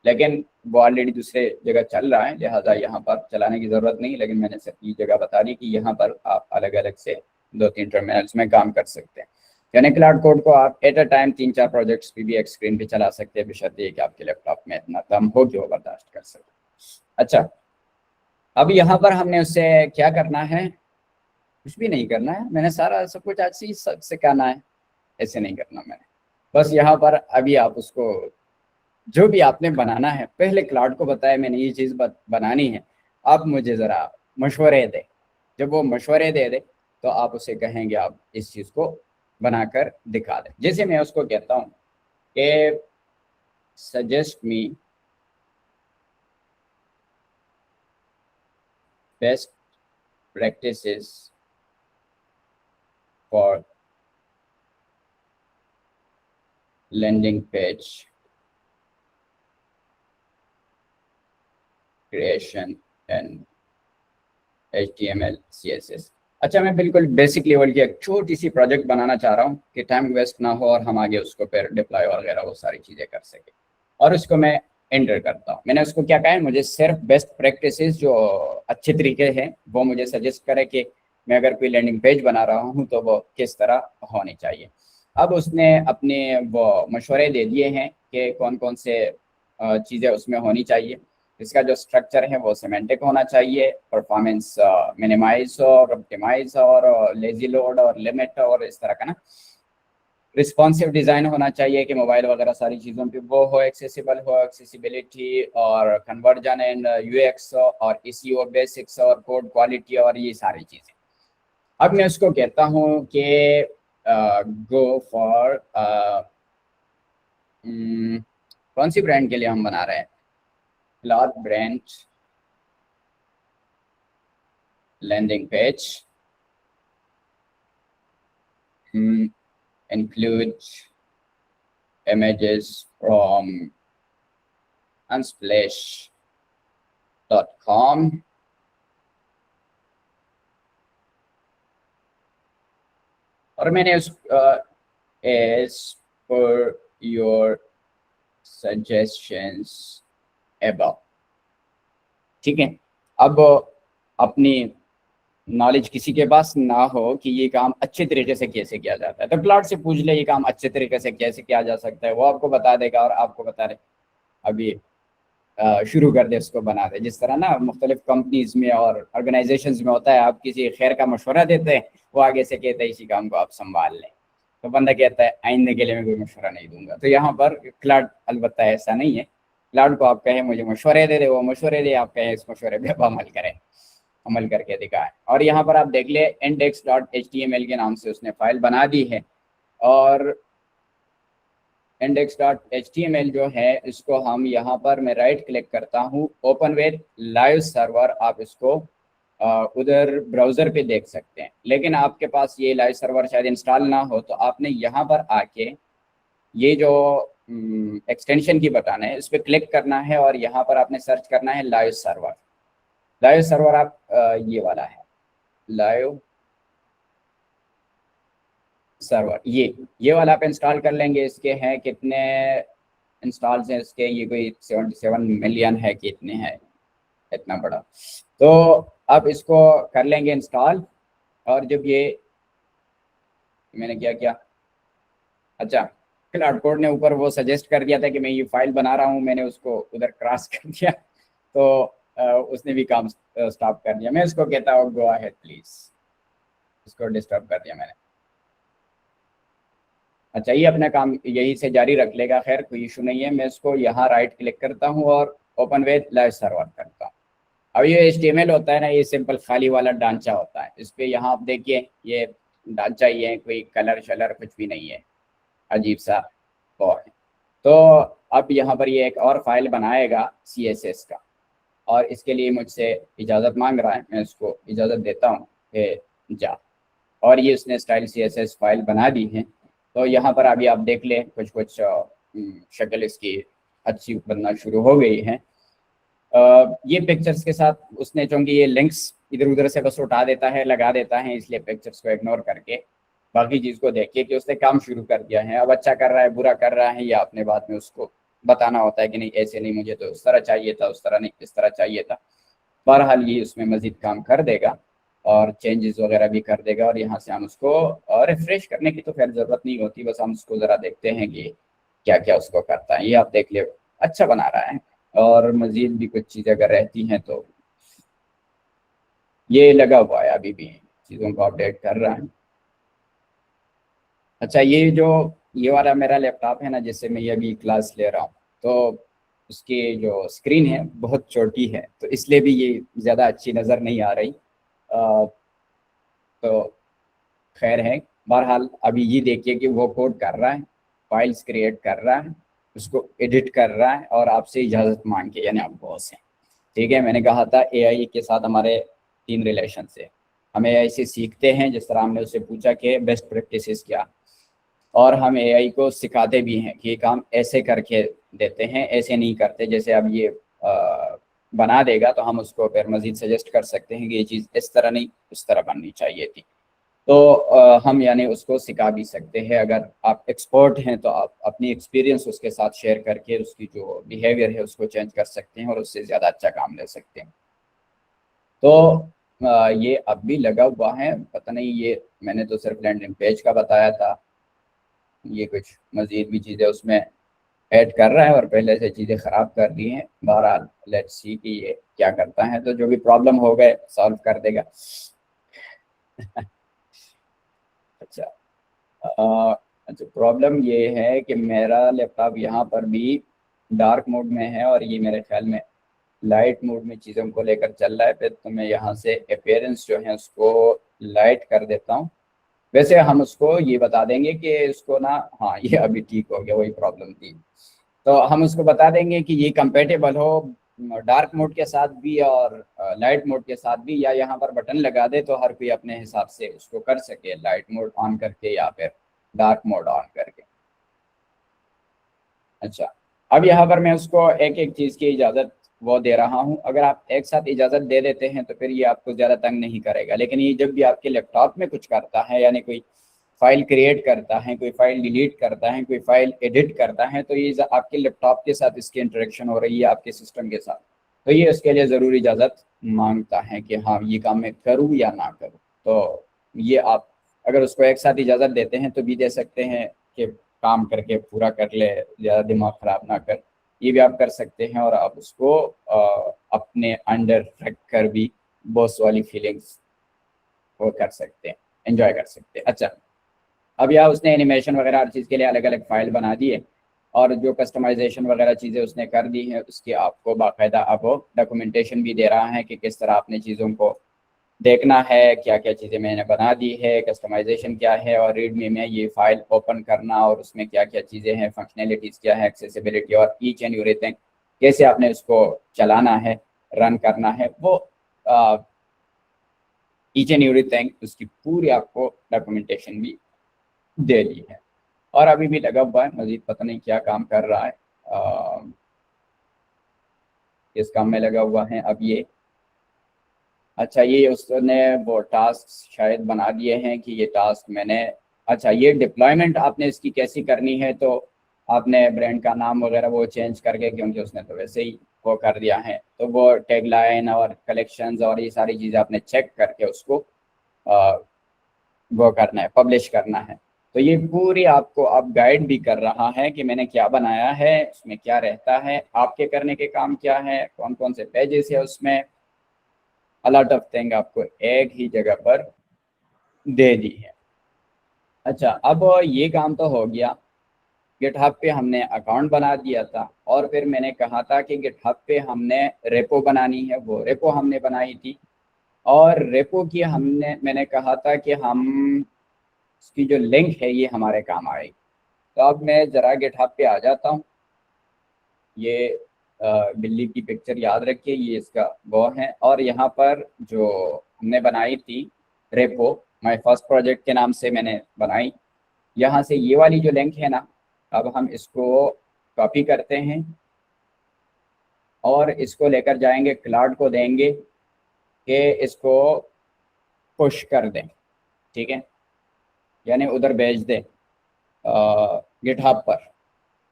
लेकिन वो ऑलरेडी दूसरे जगह चल रहा है, लिहाजा यहाँ पर चलाने की ज़रूरत नहीं। लेकिन मैंने सिर्फ ये जगह बता दी कि यहाँ पर आप अलग अलग से 2-3 टर्मिनल्स में काम कर सकते हैं। यानी क्लाउड कोड को आप एट अ टाइम 3-4 प्रोजेक्ट्स भी एक स्क्रीन पे चला सकते हैं, बशर्ते ये कि आपके लैपटॉप में इतना दम हो कि वो बर्दाश्त कर सके। अच्छा, अब यहाँ पर हमने उससे क्या करना है, कुछ भी नहीं करना है। मैंने सारा सब कुछ आज ही से करना है, ऐसे नहीं करना मैंने। बस यहाँ पर अभी आप उसको जो भी आपने बनाना है, पहले क्लाउड को बताया मैंने ये चीज़ बनानी है, आप मुझे ज़रा मशवरे दें। जब वो मशवरे दे दे तो आप उसे कहेंगे आप इस चीज़ को बनाकर दिखा दें। जैसे मैं उसको कहता हूँ कि suggest me best practices for landing page creation and HTML CSS। अच्छा, मैं बिल्कुल बेसिक लेवल की एक छोटी सी प्रोजेक्ट बनाना चाह रहा हूँ कि टाइम वेस्ट ना हो और हम आगे उसको फिर डिप्लॉय वगैरह वो सारी चीज़ें कर सके। और उसको मैं एंटर करता हूँ। मैंने उसको क्या कहा है, मुझे सिर्फ बेस्ट प्रैक्टिसेस जो अच्छे तरीके हैं वो मुझे सजेस्ट करे कि मैं अगर कोई लैंडिंग पेज बना रहा हूँ तो वो किस तरह होनी चाहिए। अब उसने अपने वो मशवरे दे दिए हैं कि कौन कौन से चीज़ें उसमें होनी चाहिए। इसका जो स्ट्रक्चर है वो सिमेंटिक होना चाहिए, परफॉर्मेंस मिनिमाइज और ऑप्टिमाइज और लेजी लोड और लिमिट और इस तरह का ना। रिस्पॉन्सिव डिज़ाइन होना चाहिए कि मोबाइल वगैरह सारी चीज़ों पे वो हो, एक्सेसिबल हो, एक्सेसिबिलिटी और कन्वर्जन एंड UX और ECO बेसिक्स और कोड क्वालिटी और ये सारी चीज़ें। अब मैं उसको कहता हूँ कि गो फॉर कौन सी ब्रांड के लिए हम बना रहे हैं, cloth brand landing page, include images from unsplash.com और मैंने उस as per your suggestions above, ठीक है। अब अपनी नॉलेज किसी के पास ना हो कि ये काम अच्छे तरीके से कैसे किया जाता है तो क्लाउड से पूछ ले ये काम अच्छे तरीके से कैसे किया जा सकता है, वो आपको बता देगा और आपको बता रहे अभी शुरू कर दे, उसको बना दे। जिस तरह ना मुख्तलिफ कंपनीज में और ऑर्गेनाइजेशंस में होता है, आप किसी खैर का मशवरा देते हैं, वो आगे से कहता है इसी काम को आप संभाल लें, तो बंदा कहता है आइंदे के लिए मैं कोई मशवरा नहीं दूंगा। तो यहाँ पर क्लाउड अलबत्ता ऐसा नहीं है। क्लाउड को आप कहें मुझे मशवरे दे दे, वो मशवरे दे, आप कहें इस मशवरे पे अमल करें, अमल करके दिखाएं। और यहाँ पर आप देख ले index.html के नाम से उसने फाइल बना दी है और index.html जो है इसको हम यहाँ पर मैं राइट क्लिक करता हूँ, ओपन विद लाइव सर्वर, आप इसको उधर ब्राउज़र पे देख सकते हैं। लेकिन आपके पास ये लाइव सर्वर शायद इंस्टॉल ना हो तो आपने यहाँ पर आके ये जो एक्सटेंशन की बटन है इस पर क्लिक करना है और यहाँ पर आपने सर्च करना है लाइव सर्वर। लाइव सर्वर आप ये वाला है लाइव सर्वर, ये वाला आप इंस्टॉल कर लेंगे। इसके हैं कितने इंस्टॉल्स हैं इसके, ये कोई 77 मिलियन है कि इतने हैं, इतना बड़ा। तो आप इसको कर लेंगे इंस्टॉल। और जब ये मैंने क्या किया, अच्छा क्लाउड कोड ने ऊपर वो सजेस्ट कर दिया था कि मैं ये फाइल बना रहा हूँ, मैंने उसको उधर क्रॉस कर दिया तो उसने भी काम स्टॉप कर दिया। मैं उसको कहता हूँ गो अहेड प्लीज, इसको डिस्टर्ब कर दिया मैंने। अच्छा, ये अपना काम यही से जारी रख लेगा, खैर कोई इशू नहीं है। मैं इसको यहाँ राइट क्लिक करता हूँ और ओपन विद लाइव सर्वर करता हूँ। अब ये HTML होता है ना, ये सिंपल खाली वाला ढांचा होता है। इस पे यहाँ आप देखिए, ये ढांचा ही है, कोई कलर शलर कुछ भी नहीं है, अजीब सा वो है। तो अब यहाँ पर ये एक और फाइल बनाएगा CSS का, और इसके लिए मुझसे इजाज़त मांग रहा है। मैं उसको इजाज़त देता हूँ कि जा, और ये उसने स्टाइल CSS फाइल बना दी है। तो यहाँ पर अभी आप देख लें, कुछ कुछ शक्ल इसकी अच्छी बनना शुरू हो गई है। ये पिक्चर्स के साथ उसने, चूंकि ये लिंक्स इधर उधर से बस उठा देता है, लगा देता है, इसलिए पिक्चर्स को इग्नोर करके बाकी चीज़ को देखिए कि उसने काम शुरू कर दिया है। अब अच्छा कर रहा है, बुरा कर रहा है, या अपने बाद में उसको बताना होता है कि नहीं ऐसे नहीं, मुझे तो उस तरह चाहिए था, उस तरह नहीं, इस तरह चाहिए था। बहरहाल ये उसमें मज़ीद काम कर देगा और चेंजेस वगैरह भी कर देगा। और यहाँ से हम उसको रिफ्रेश करने की तो खैर ज़रूरत नहीं होती, बस हम उसको ज़रा देखते हैं कि क्या क्या उसको करता है। ये आप देख लियो, अच्छा बना रहा है। और मज़ीद भी कुछ चीज़ें अगर रहती हैं तो ये लगा हुआ है, अभी भी चीज़ों को अपडेट कर रहा है। अच्छा, ये वाला मेरा लैपटॉप है ना, जिससे मैं ये अभी क्लास ले रहा हूँ, तो उसकी जो स्क्रीन है बहुत छोटी है, तो इसलिए भी ये ज़्यादा अच्छी नज़र नहीं आ रही। तो खैर है, बहरहाल अभी ये देखिए कि वो कोड कर रहा है, फाइल्स क्रिएट कर रहा है, उसको एडिट कर रहा है, और आपसे इजाज़त मांग के, यानी आप बॉस हैं। ठीक है, मैंने कहा था AI के साथ हमारे 3 रिलेशन से, हम AI से सीखते हैं। जिस तरह हमने उससे पूछा कि बेस्ट प्रैक्टिसेस क्या, और हम AI को सिखाते भी हैं कि ये काम ऐसे करके देते हैं, ऐसे नहीं करते। जैसे अब ये बना देगा तो हम उसको फिर मज़ीद सजेस्ट कर सकते हैं कि ये चीज़ इस तरह नहीं, उस तरह बननी चाहिए थी। तो हम यानी उसको सिखा भी सकते हैं। अगर आप एक्सपर्ट हैं तो आप अपनी एक्सपीरियंस उसके साथ शेयर करके उसकी जो बिहेवियर है उसको चेंज कर सकते हैं और उससे ज़्यादा अच्छा काम ले सकते हैं। तो ये अब भी लगा हुआ है, पता नहीं, ये मैंने तो सिर्फ लैंडिंग पेज का बताया था। ये कुछ मज़ीद भी चीज़ें उसमें ऐड कर रहा है और पहले से चीज़ें ख़राब कर दी हैं। बहरहाल लेट्स सी कि ये क्या करता है, तो जो भी प्रॉब्लम हो गए सॉल्व कर देगा। अच्छा, अच्छा, प्रॉब्लम ये है कि मेरा लैपटॉप यहाँ पर भी डार्क मोड में है, और ये मेरे ख्याल में लाइट मोड में चीज़ों को लेकर चल रहा है। फिर तो मैं यहाँ से अपीयरेंस जो है उसको लाइट कर देता हूँ। वैसे हम उसको ये बता देंगे कि इसको ना, हाँ ये अभी ठीक हो गया, वही प्रॉब्लम थी। तो हम उसको बता देंगे कि ये कंपेटेबल हो डार्क मोड के साथ भी और लाइट मोड के साथ भी, या यहाँ पर बटन लगा दे तो हर कोई अपने हिसाब से उसको कर सके, लाइट मोड ऑन करके या फिर डार्क मोड ऑन करके। अच्छा, अब यहाँ पर मैं उसको एक एक चीज़ की इजाज़त वो दे रहा हूँ। अगर आप एक साथ इजाज़त दे देते हैं तो फिर ये आपको ज़्यादा तंग नहीं करेगा। लेकिन ये जब भी आपके लैपटॉप में कुछ करता है, यानी कोई फाइल क्रिएट करता है, कोई फाइल डिलीट करता है, कोई फाइल एडिट करता है, तो ये आपके लैपटॉप के साथ इसकी इंटरेक्शन हो रही है, आपके सिस्टम के साथ, तो ये उसके लिए ज़रूरी इजाज़त मांगता है कि हाँ ये काम मैं करूँ या ना करूँ। तो ये आप अगर उसको एक साथ इजाज़त देते हैं तो भी दे सकते हैं कि काम करके पूरा कर ले, ज़्यादा दिमाग ख़राब ना कर, ये भी आप कर सकते हैं। और आप उसको अपने अंडर रख कर भी बॉस वाली फीलिंग्स वो कर सकते हैं, एंजॉय कर सकते हैं। अच्छा, अब यहाँ उसने एनिमेशन वगैरह हर चीज़ के लिए अलग अलग फाइल बना दी है, और जो कस्टमाइजेशन वगैरह चीज़ें उसने कर दी है उसकी आपको बाकायदा अब वो डॉक्यूमेंटेशन भी दे रहा है कि किस तरह आपने चीज़ों को देखना है, क्या क्या चीज़ें मैंने बना दी है, कस्टमाइजेशन क्या है, और रीडमी में ये फाइल ओपन करना और उसमें क्या क्या चीज़ें हैं, फंक्शनैलिटीज़ क्या है, एक्सेसिबिलिटी और ईच एंड एवरीथिंग कैसे आपने उसको चलाना है, रन करना है, वो ईच एंड एवरीथिंग उसकी पूरी आपको डॉक्यूमेंटेशन भी दे दी है। और अभी भी लगा हुआ है, मजीद पता नहीं क्या काम कर रहा है, किस काम में लगा हुआ है अब ये। अच्छा, ये उसने वो टास्क शायद बना दिए हैं कि ये टास्क मैंने, अच्छा ये डिप्लॉयमेंट आपने इसकी कैसी करनी है, तो आपने ब्रांड का नाम वगैरह वो चेंज करके, क्योंकि उसने तो वैसे ही वो कर दिया है, तो वो टैगलाइन और कलेक्शंस और ये सारी चीज़ें आपने चेक करके उसको वो करना है, पब्लिश करना है। तो ये पूरी आपको अब गाइड भी कर रहा है कि मैंने क्या बनाया है, उसमें क्या रहता है, आपके करने के काम क्या है, कौन कौन से पेजेस है उसमें, अलॉट ऑफ थिंग आपको एक ही जगह पर दे दी है। अच्छा, अब ये काम तो हो गया। गिटहब पे हमने अकाउंट बना दिया था और फिर मैंने कहा था कि गिटहब पे हमने रेपो बनानी है, वो रेपो हमने बनाई थी। और रेपो की मैंने कहा था कि हम इसकी जो लिंक है ये हमारे काम आएगी। तो अब मैं ज़रा गिटहब पे आ जाता हूँ। ये बिल्ली की पिक्चर याद रखिए, ये इसका वो है। और यहाँ पर जो हमने बनाई थी रेपो, माय फर्स्ट प्रोजेक्ट के नाम से मैंने बनाई। यहाँ से ये वाली जो लिंक है ना, अब हम इसको कॉपी करते हैं और इसको लेकर जाएंगे, क्लाउड को देंगे कि इसको पुश कर दें, ठीक है, यानी उधर भेज दें गिटहब पर,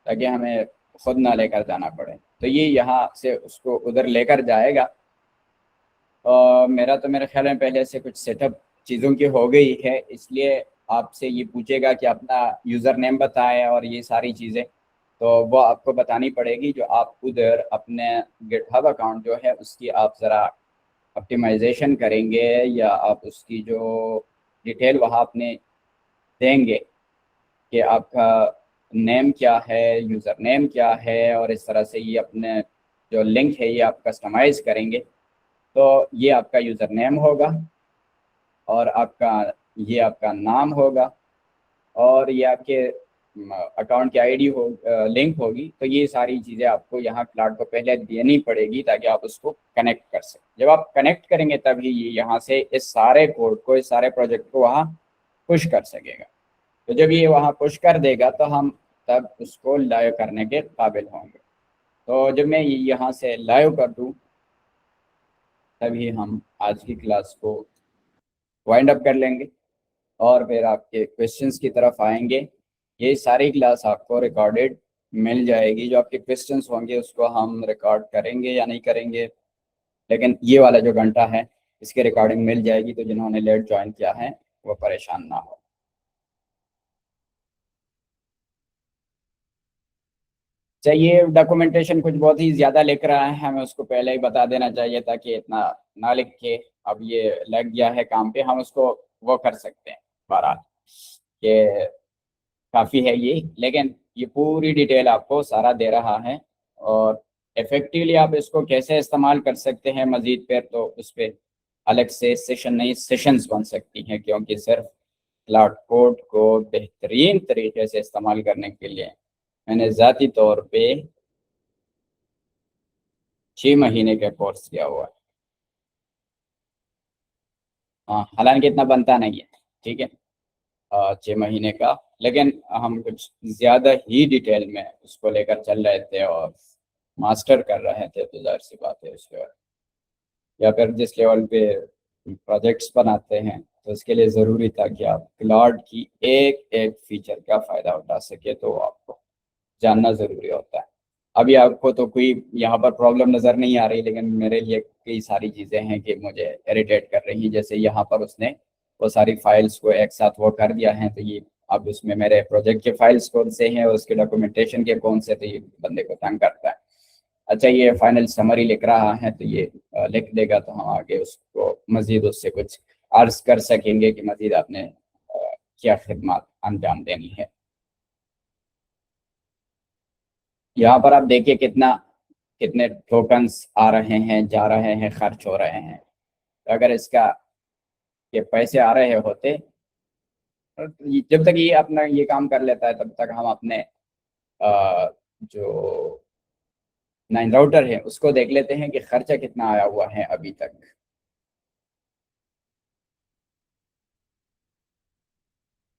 ताकि हमें खुद ना लेकर जाना पड़े। तो ये यहाँ से उसको उधर लेकर जाएगा। मेरा तो मेरे ख्याल में पहले से कुछ सेटअप चीज़ों की हो गई है, इसलिए आपसे ये पूछेगा कि अपना यूज़र नेम बताएं और ये सारी चीज़ें, तो वो आपको बतानी पड़ेगी। जो आप उधर अपने गिटहब अकाउंट जो है उसकी आप ज़रा ऑप्टिमाइजेशन करेंगे, या आप उसकी जो डिटेल वहाँ अपने देंगे कि आपका नेम क्या है, यूज़र नेम क्या है, और इस तरह से ये अपने जो लिंक है ये आप कस्टमाइज़ करेंगे। तो ये आपका यूज़र नेम होगा और आपका नाम होगा और ये आपके अकाउंट की आईडी लिंक होगी। तो ये सारी चीज़ें आपको यहाँ क्लाउड को पहले देनी पड़ेगी ताकि आप उसको कनेक्ट कर सकें। जब आप कनेक्ट करेंगे तभी ये यहाँ से इस सारे कोड को, इस सारे प्रोजेक्ट को वहाँ पुश कर सकेगा। तो जब ये वहाँ पुश कर देगा तो हम तब उसको लाइव करने के काबिल होंगे। तो जब मैं यहाँ से लाइव कर दूँ तभी हम आज की क्लास को वाइंड अप कर लेंगे और फिर आपके क्वेश्चंस की तरफ आएंगे। ये सारी क्लास आपको रिकॉर्डेड मिल जाएगी। जो आपके क्वेश्चंस होंगे उसको हम रिकॉर्ड करेंगे या नहीं करेंगे, लेकिन ये वाला जो घंटा है इसकी रिकॉर्डिंग मिल जाएगी। तो जिन्होंने लेट ज्वाइन किया है वो परेशान ना हो। चाहिए डॉक्यूमेंटेशन कुछ बहुत ही ज़्यादा लिख रहा है, हमें उसको पहले ही बता देना चाहिए था कि इतना ना लिख के, अब ये लग गया है काम पे, हम उसको वो कर सकते हैं बहरहाल कि काफ़ी है ये। लेकिन ये पूरी डिटेल आपको सारा दे रहा है और इफ़ेक्टिवली आप इसको कैसे इस्तेमाल कर सकते हैं मज़ीद पर, तो उस पर अलग से सेशन नहीं सेशंस बन सकती हैं, क्योंकि सिर्फ क्लाउड कोड को बेहतरीन तरीके से इस्तेमाल करने के लिए मैंने ज़ाती तौर पे 6 महीने का कोर्स किया हुआ है। हाँ, हालांकि इतना बनता नहीं है, ठीक है, 6 महीने का, लेकिन हम कुछ ज़्यादा ही डिटेल में उसको लेकर चल रहे थे और मास्टर कर रहे थे, तो जाहिर सी बात है उस लेवल या फिर जिस लेवल पे प्रोजेक्ट्स बनाते हैं तो इसके लिए ज़रूरी था कि आप क्लाउड की एक एक फीचर का फ़ायदा उठा सके, तो आपको जानना ज़रूरी होता है। अभी आपको तो कोई यहाँ पर प्रॉब्लम नज़र नहीं आ रही, लेकिन मेरे लिए कई सारी चीज़ें हैं कि मुझे इरिटेट कर रही हैं। जैसे यहाँ पर उसने वो सारी फाइल्स को एक साथ वो कर दिया है, तो ये अब उसमें मेरे प्रोजेक्ट के फाइल्स कौन से हैं, उसके डॉक्यूमेंटेशन के कौन से, तो ये बंदे को तंग करता है। अच्छा, ये फाइनल समरी लिख रहा है, तो ये लिख देगा तो हम आगे उसको मज़ीद उससे कुछ अर्ज कर सकेंगे कि मज़ीद आपने क्या खिदमत अंजाम देनी है। यहाँ पर आप देखिए कितने टोकन्स आ रहे हैं, जा रहे हैं, खर्च हो रहे हैं। तो अगर इसका ये पैसे आ रहे होते, जब तक ये अपना ये काम कर लेता है तब तक हम अपने जो 9 राउटर है उसको देख लेते हैं कि खर्चा कितना आया हुआ है अभी तक।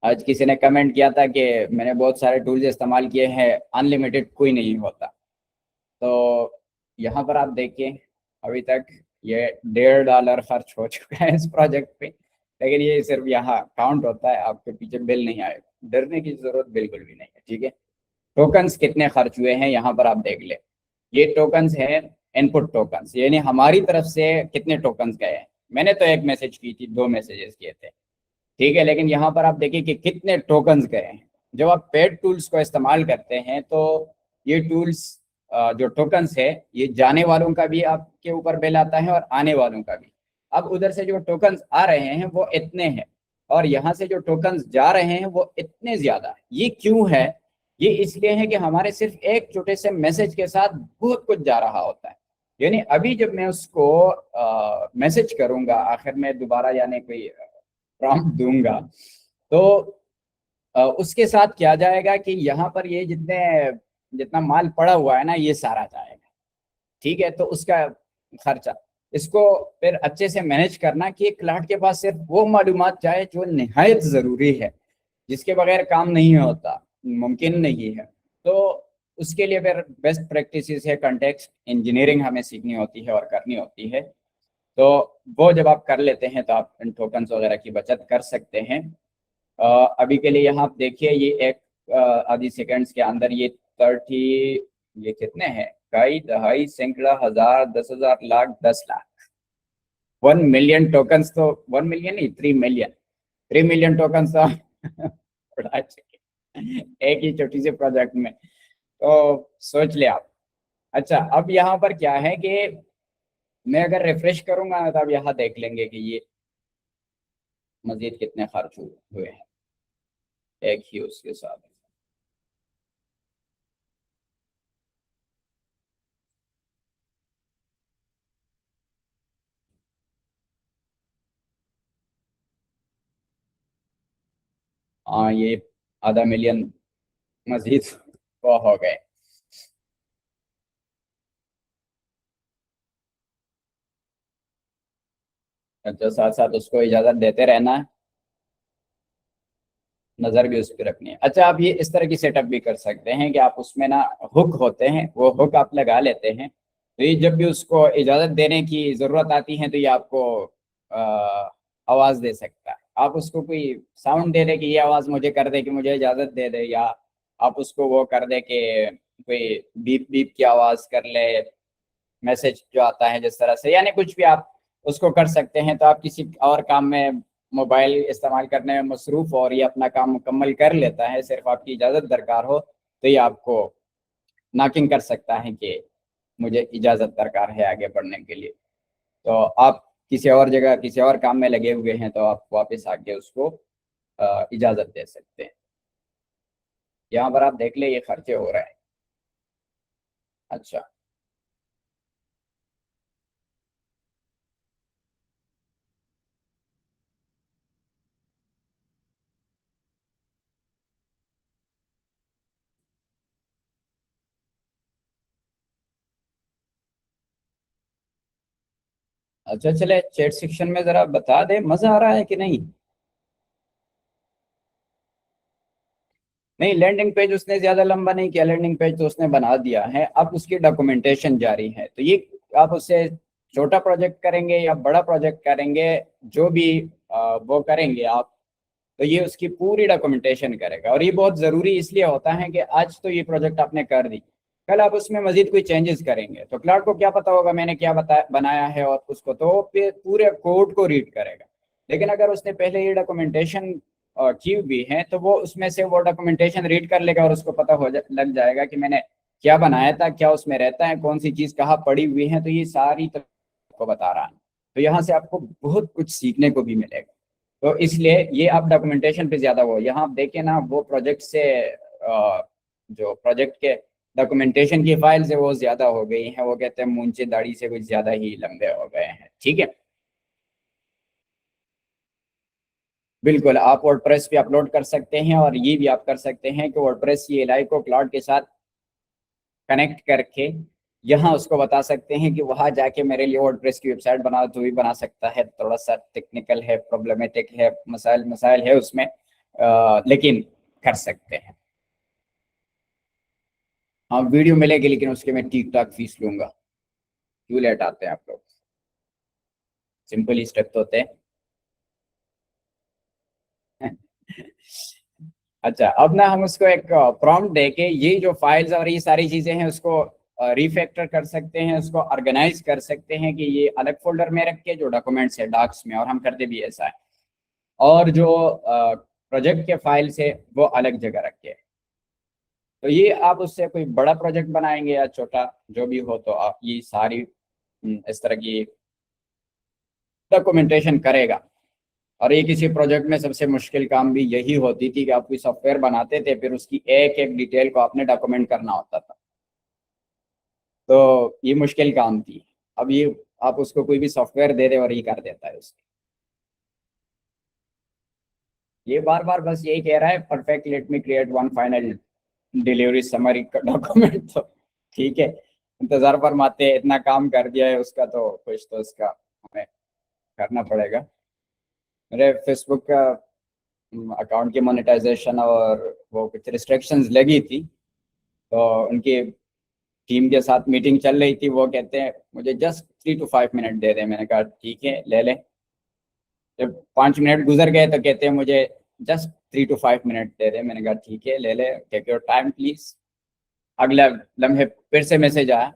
आज किसी ने कमेंट किया था कि मैंने बहुत सारे टूल्स इस्तेमाल किए हैं, अनलिमिटेड कोई नहीं होता। तो यहाँ पर आप देखिए अभी तक ये $1.5 खर्च हो चुका है इस प्रोजेक्ट पे, लेकिन ये सिर्फ यहाँ काउंट होता है, आपके पीछे बिल नहीं आएगा। डरने की जरूरत बिल्कुल भी नहीं है, ठीक है। टोकन्स कितने खर्च हुए हैं यहाँ पर आप देख ले। ये टोकन्स है, इनपुट टोकन्स, यानी हमारी तरफ से कितने टोकन्स गए हैं। मैंने तो एक मैसेज की थी, 2 मैसेजेस किए थे, ठीक है, लेकिन यहाँ पर आप देखिए कि कितने टोकन्स गए हैं। जब आप पेड टूल्स को इस्तेमाल करते हैं तो ये टूल्स जो टोकन्स है ये जाने वालों का भी आपके ऊपर बिल आता है और आने वालों का भी। अब उधर से जो टोकन्स आ रहे हैं वो इतने हैं, और यहाँ से जो टोकन्स जा रहे हैं वो इतने ज्यादा है। ये क्यों है? ये इसलिए है कि हमारे सिर्फ एक छोटे से मैसेज के साथ बहुत कुछ जा रहा होता है। यानी अभी जब मैं उसको मैसेज करूंगा, आखिर में दोबारा यानी कोई प्रॉम्प्ट दूंगा, तो उसके साथ क्या जाएगा कि यहाँ पर ये जितना माल पड़ा हुआ है ना, ये सारा जाएगा। ठीक है, तो उसका खर्चा, इसको फिर अच्छे से मैनेज करना कि क्लाइंट के पास सिर्फ वो मालूमात जाए जो निहायत ज़रूरी है, जिसके बगैर काम नहीं होता, मुमकिन नहीं है। तो उसके लिए फिर बेस्ट प्रैक्टिसेस है, कंटेक्स्ट इंजीनियरिंग हमें सीखनी होती है और करनी होती है। तो वो जब आप कर लेते हैं तो आप इन टोकन्स वगैरह की बचत कर सकते हैं। अभी के लिए यहाँ आप देखिए, ये एक आधी सेकंड्स के अंदर ये 30, ये कितने हैं, कई दहाई सैकड़ा हजार 10,000 लाख 10 लाख 1 मिलियन टोकन्स। तो 1 मिलियन नहीं, 3 मिलियन, 3 मिलियन टोकन्स तो उड़ा चुके एक ही छोटी सी प्रोजेक्ट में। तो सोच ले आप। अच्छा, अब यहाँ पर क्या है कि मैं अगर रिफ्रेश करूंगा ना, तो अब यहाँ देख लेंगे कि ये मजीद कितने खर्च हुए हैं एक ही उसके साथ। हाँ, ये आधा मिलियन मजीद वो हो गए। अच्छा, साथ साथ उसको इजाजत देते रहना है, नजर भी उस पर रखनी है। अच्छा, आप ये इस तरह की सेटअप भी कर सकते हैं कि आप उसमें ना हुक होते हैं, वो हुक आप लगा लेते हैं, तो ये जब भी उसको इजाजत देने की जरूरत आती है तो ये आपको आवाज दे सकता है। आप उसको कोई साउंड दे दे कि ये आवाज मुझे कर दे कि मुझे इजाजत दे दे, या आप उसको वो कर दे कि कोई बीप बीप की आवाज कर ले, मैसेज जो आता है जिस तरह से, यानी कुछ भी आप उसको कर सकते हैं। तो आप किसी और काम में मोबाइल इस्तेमाल करने में मसरूफ हो और ये अपना काम मुकम्मल कर लेता है, सिर्फ आपकी इजाज़त दरकार हो तो ये आपको नॉकिंग कर सकता है कि मुझे इजाज़त दरकार है आगे बढ़ने के लिए। तो आप किसी और जगह किसी और काम में लगे हुए हैं तो आप वापस आके उसको इजाज़त दे सकते हैं। यहाँ पर आप देख ले, ये खर्चे हो रहे हैं। अच्छा, अच्छा, चले चैट सेक्शन में ज़रा बता दे मज़ा आ रहा है कि नहीं। नहीं, लैंडिंग पेज उसने ज्यादा लंबा नहीं किया, लैंडिंग पेज तो उसने बना दिया है, अब उसकी डॉक्यूमेंटेशन जारी है। तो ये आप उससे छोटा प्रोजेक्ट करेंगे या बड़ा प्रोजेक्ट करेंगे, जो भी वो करेंगे आप, तो ये उसकी पूरी डॉक्यूमेंटेशन करेगा। और ये बहुत ज़रूरी इसलिए होता है कि आज तो ये प्रोजेक्ट आपने कर दी, कल आप उसमें मजीद कोई चेंजेस करेंगे तो क्लाउड को क्या पता होगा मैंने क्या बनाया है, और उसको तो वो पूरे कोड को रीड करेगा। लेकिन अगर उसने पहले ये डॉक्यूमेंटेशन की हुई है तो वो उसमें से वो डॉक्यूमेंटेशन रीड कर लेगा और उसको पता लग जाएगा कि मैंने क्या बनाया था, क्या उसमें रहता है, कौन सी चीज़ कहाँ पड़ी हुई है। तो ये सारी तो आपको बता रहा है, तो यहाँ से आपको बहुत कुछ सीखने को भी मिलेगा। तो इसलिए ये आप डॉक्यूमेंटेशन पे ज्यादा वो, यहाँ आप देखें ना, वो प्रोजेक्ट से जो प्रोजेक्ट के डॉक्यूमेंटेशन की फाइल्स है वो ज्यादा हो गई हैं, वो कहते हैं मूंचे दाढ़ी से कुछ ज्यादा ही लंबे हो गए हैं। ठीक है, बिल्कुल आप वर्डप्रेस पे अपलोड कर सकते हैं, और ये भी आप कर सकते हैं कि वर्डप्रेस CLI को क्लाउड के साथ कनेक्ट करके यहाँ उसको बता सकते हैं कि वहां जाके मेरे लिए वर्डप्रेस की वेबसाइट बना, तो भी बना सकता है। थोड़ा सा टेक्निकल है, प्रॉब्लमेटिक है, मसाइल मसाइल है उसमें, लेकिन कर सकते हैं। हाँ, वीडियो मिलेगी, लेकिन उसके मैं ठीक ठाक फीस लूंगा। क्यों लेट आते हैं आप लोग, सिंपल ही स्टेप तो होते हैं। अच्छा, अब ना हम उसको एक प्रॉम्प्ट दे के ये जो फाइल्स और ये सारी चीजें हैं उसको रिफैक्टर कर सकते हैं, उसको ऑर्गेनाइज कर सकते हैं कि ये अलग फोल्डर में रख के जो डॉक्यूमेंट्स है डॉक्स में, और हम करते भी ऐसा है, और जो प्रोजेक्ट के फाइल्स है वो अलग जगह रख के। तो ये आप उससे कोई बड़ा प्रोजेक्ट बनाएंगे या छोटा जो भी हो, तो आप ये सारी इस तरह की डॉक्यूमेंटेशन करेगा। और ये किसी प्रोजेक्ट में सबसे मुश्किल काम भी यही होती थी कि आप कोई सॉफ्टवेयर बनाते थे, फिर उसकी एक एक डिटेल को आपने डॉक्यूमेंट करना होता था। तो ये मुश्किल काम थी। अब ये आप उसको कोई भी सॉफ्टवेयर दे दे और ये कर देता है उसकी। ये बार बार बस यही कह रहा है, perfect, let me create one final delivery summary का डॉक्यूमेंट। तो ठीक है, इंतजार फरमाते, इतना काम कर दिया है उसका, तो कुछ तो उसका हमें करना पड़ेगा। मेरे फेसबुक का अकाउंट की मोनेटाइजेशन और वो कुछ रिस्ट्रिक्शंस लगी थी, तो उनकी टीम के साथ मीटिंग चल रही थी। वो कहते हैं मुझे जस्ट 3 to 5 मिनट दे दें। मैंने कहा ठीक है, ले ले। जब 5 मिनट गुजर गए तो कहते हैं मुझे जस्ट 3 to 5 मिनट दे दें। मैंने कहा ठीक है, ले ले, टेक योर टाइम प्लीज। अगला लम्हे फिर से मैसेज आया।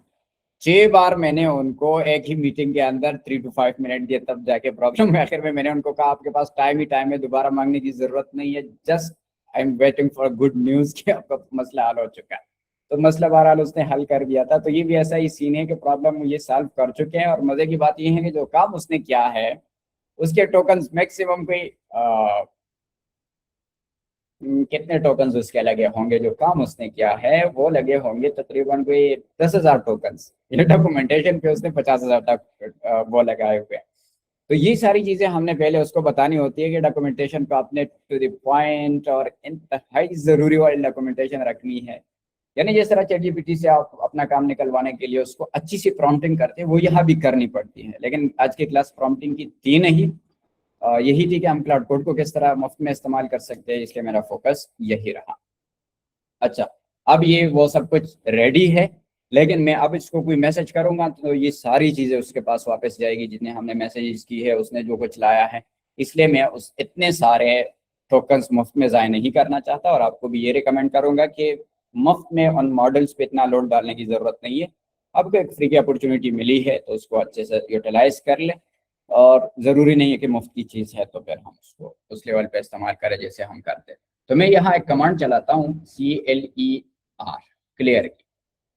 6 बार मैंने उनको एक ही मीटिंग के अंदर 3 to 5 मिनट दिए, तब जाके प्रॉब्लम में आखिर में मैंने उनको कहा आपके पास टाइम ही टाइम है, दोबारा मांगने की जरूरत नहीं है, just I am waiting for good news कि आपका मसला हल हो चुका है। तो मसला बहरहाल उसने हल कर दिया था। तो ये भी ऐसा ही सीन है कि प्रॉब्लम ये सॉल्व कर चुके हैं। और मजे की बात ये है कि जो काम उसने किया है उसके टोकन्स मैक्सिमम कोई कितने टोकन्स उसके लगे होंगे, जो काम उसने किया है वो लगे होंगे तकरीबन कोई 10,000 टोकन्स। ये डॉक्यूमेंटेशन पे उसने 50,000 तक वो लगाए हुए हैं। तो ये सारी चीजें हमने पहले उसको बतानी होती है कि डॉक्यूमेंटेशन को आपने टू द पॉइंट और इंतहाई जरूरी वाली डॉक्यूमेंटेशन रखनी है। यानी जिस तरह ChatGPT से आप अपना काम निकलवाने के लिए उसको अच्छी सी प्रॉम्प्टिंग करते हैं, वो यहाँ भी करनी पड़ती है। लेकिन आज की क्लास प्रॉम्प्टिंग की थी नहीं, यही थी कि हम क्लाउड कोड को किस तरह मुफ्त में इस्तेमाल कर सकते हैं, इसलिए मेरा फोकस यही रहा। अच्छा, अब ये वो सब कुछ रेडी है, लेकिन मैं अब इसको कोई मैसेज करूंगा तो ये सारी चीजें उसके पास वापस जाएगी जितने हमने मैसेजेस की है, उसने जो कुछ लाया है। इसलिए मैं उस इतने सारे टोकन्स मुफ्त में ज़ाय नहीं करना चाहता, और आपको भी ये रिकमेंड करूंगा कि मुफ्त में उन मॉडल्स पे इतना लोड डालने की जरूरत नहीं है। आपको एक फ्री की अपॉर्चुनिटी मिली है तो उसको अच्छे से यूटिलाइज कर ले, और ज़रूरी नहीं है कि मुफ्त की चीज़ है तो फिर हम उसको उस लेवल पे इस्तेमाल करें जैसे हम करते हैं। तो मैं यहाँ एक कमांड चलाता हूँ CLER, क्लियर की।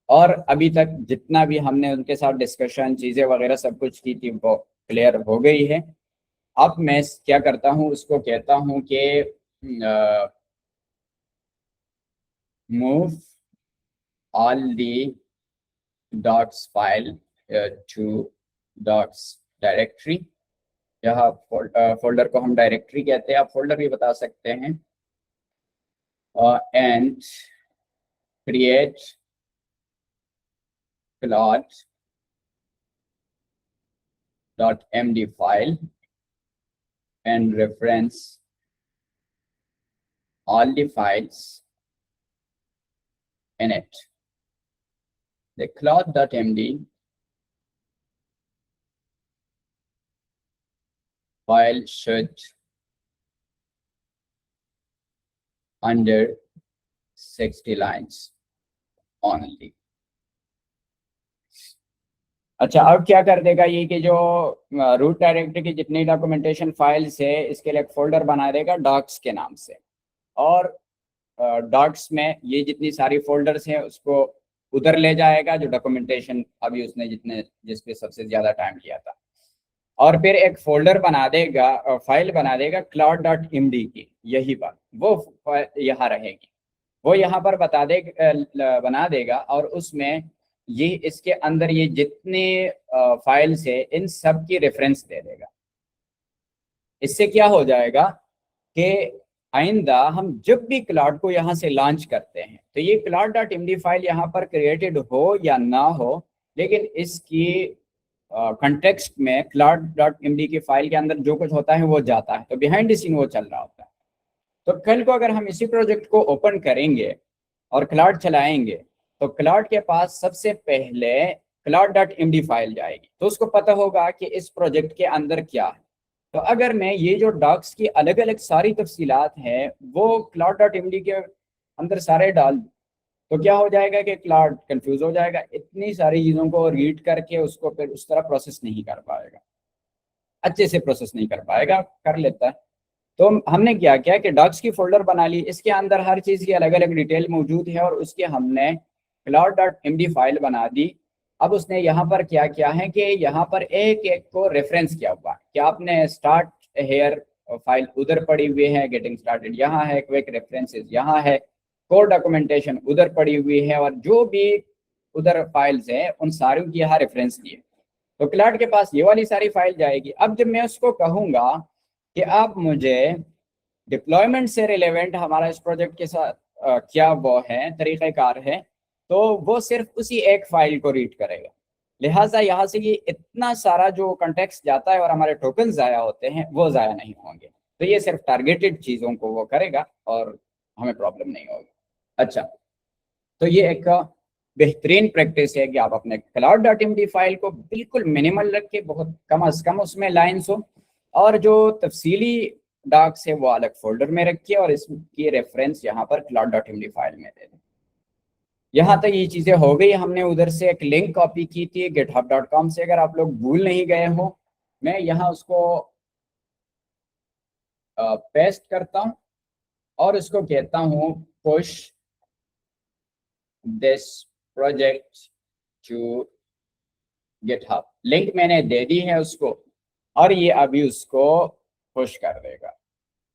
और अभी तक जितना भी हमने उनके साथ डिस्कशन चीज़ें वगैरह सब कुछ की थी वो क्लियर हो गई है। अब मैं क्या करता हूँ, उसको कहता हूँ कि move all the dots file to dots directory. यहाँ फोल्डर को हम डायरेक्टरी कहते हैं, आप फोल्डर भी बता सकते हैं। And create claude.md file and reference all the files in it. The claude.md file should under 60 lines only. अच्छा, अब क्या कर देगा ये कि जो रूट डायरेक्टरी की जितनी डॉक्यूमेंटेशन फाइल्स है इसके लिए एक फोल्डर बना देगा डॉक्स के नाम से, और डॉक्स में ये जितनी सारी फोल्डर्स हैं उसको उधर ले जाएगा जो डॉक्यूमेंटेशन अभी उसने जिस पे सबसे ज्यादा टाइम लिया था। और फिर एक फोल्डर बना देगा, फाइल बना देगा claude.md की, यही बात वो यहाँ रहेगी, वो यहाँ पर बना देगा। और उसमें ये इसके अंदर ये जितने फाइल्स है इन सब की रेफरेंस दे देगा। इससे क्या हो जाएगा कि आइंदा हम जब भी क्लाउड को यहाँ से लॉन्च करते हैं तो ये claude.md फाइल यहाँ पर क्रिएटेड हो या ना हो, लेकिन इसकी कंटेक्स्ट में claude.md की फाइल के अंदर जो कुछ होता है वो जाता है, तो बिहाइंड द सीन वो चल रहा होता है। तो कल को अगर हम इसी प्रोजेक्ट को ओपन करेंगे और क्लाउड चलाएंगे तो क्लाउड के पास सबसे पहले claude.md फाइल जाएगी, तो उसको पता होगा कि इस प्रोजेक्ट के अंदर क्या है। तो अगर मैं ये जो डॉक्स की अलग अलग सारी तफसीलात हैं वो claude.md के अंदर सारे डाल दूं तो क्या हो जाएगा कि क्लाउड कंफ्यूज हो जाएगा, इतनी सारी चीज़ों को रीड करके उसको फिर उस तरह प्रोसेस नहीं कर पाएगा, अच्छे से प्रोसेस नहीं कर पाएगा, कर लेता है। तो हमने क्या किया कि डॉक्स की फोल्डर बना ली, इसके अंदर हर चीज़ की अलग अलग डिटेल मौजूद है और उसके हमने claude.md फाइल बना दी। अब उसने यहाँ पर क्या किया है कि यहाँ पर एक एक को रेफरेंस किया हुआ कि आपने स्टार्ट हेयर फाइल उधर पड़ी हुई है, गेटिंग स्टार्टेड यहाँ है, क्विक रेफरेंसेस यहाँ है, कोर डॉक्यूमेंटेशन उधर पड़ी हुई है, और जो भी उधर फाइल्स हैं उन सारों की यहाँ रेफरेंस दिए। तो क्लाउड के पास ये वाली सारी फाइल जाएगी। अब जब मैं उसको कहूँगा कि आप मुझे डिप्लॉयमेंट से रिलेवेंट हमारा इस प्रोजेक्ट के साथ क्या वो है तरीक़ाकार है, तो वो सिर्फ उसी एक फाइल को रीड करेगा। लिहाजा यहाँ से ये इतना सारा जो कंटेक्स्ट जाता है और हमारे टोकन ज़ाया होते हैं वो ज़ाया नहीं होंगे। तो ये सिर्फ टारगेटेड चीज़ों को वो करेगा और हमें प्रॉब्लम नहीं होगी। अच्छा, तो ये एक बेहतरीन प्रैक्टिस है कि आप अपने cloud.md फाइल को बिल्कुल मिनिमल रख के, बहुत कम से कम उसमें लाइन्स हो, और जो तफसीली डॉक्स है वो अलग फोल्डर में रखिए और इसकी रेफरेंस यहाँ पर cloud.md फाइल में दे दें। यहाँ तक ये चीज़ें हो गई। हमने उधर से एक लिंक कॉपी की थी github.com से, अगर आप लोग भूल नहीं गए हो, मैं यहाँ उसको पेस्ट करता हूँ और उसको कहता हूँ push this project to GitHub. Link मैंने दे दी है उसको, और ये अभी उसको पुश कर देगा।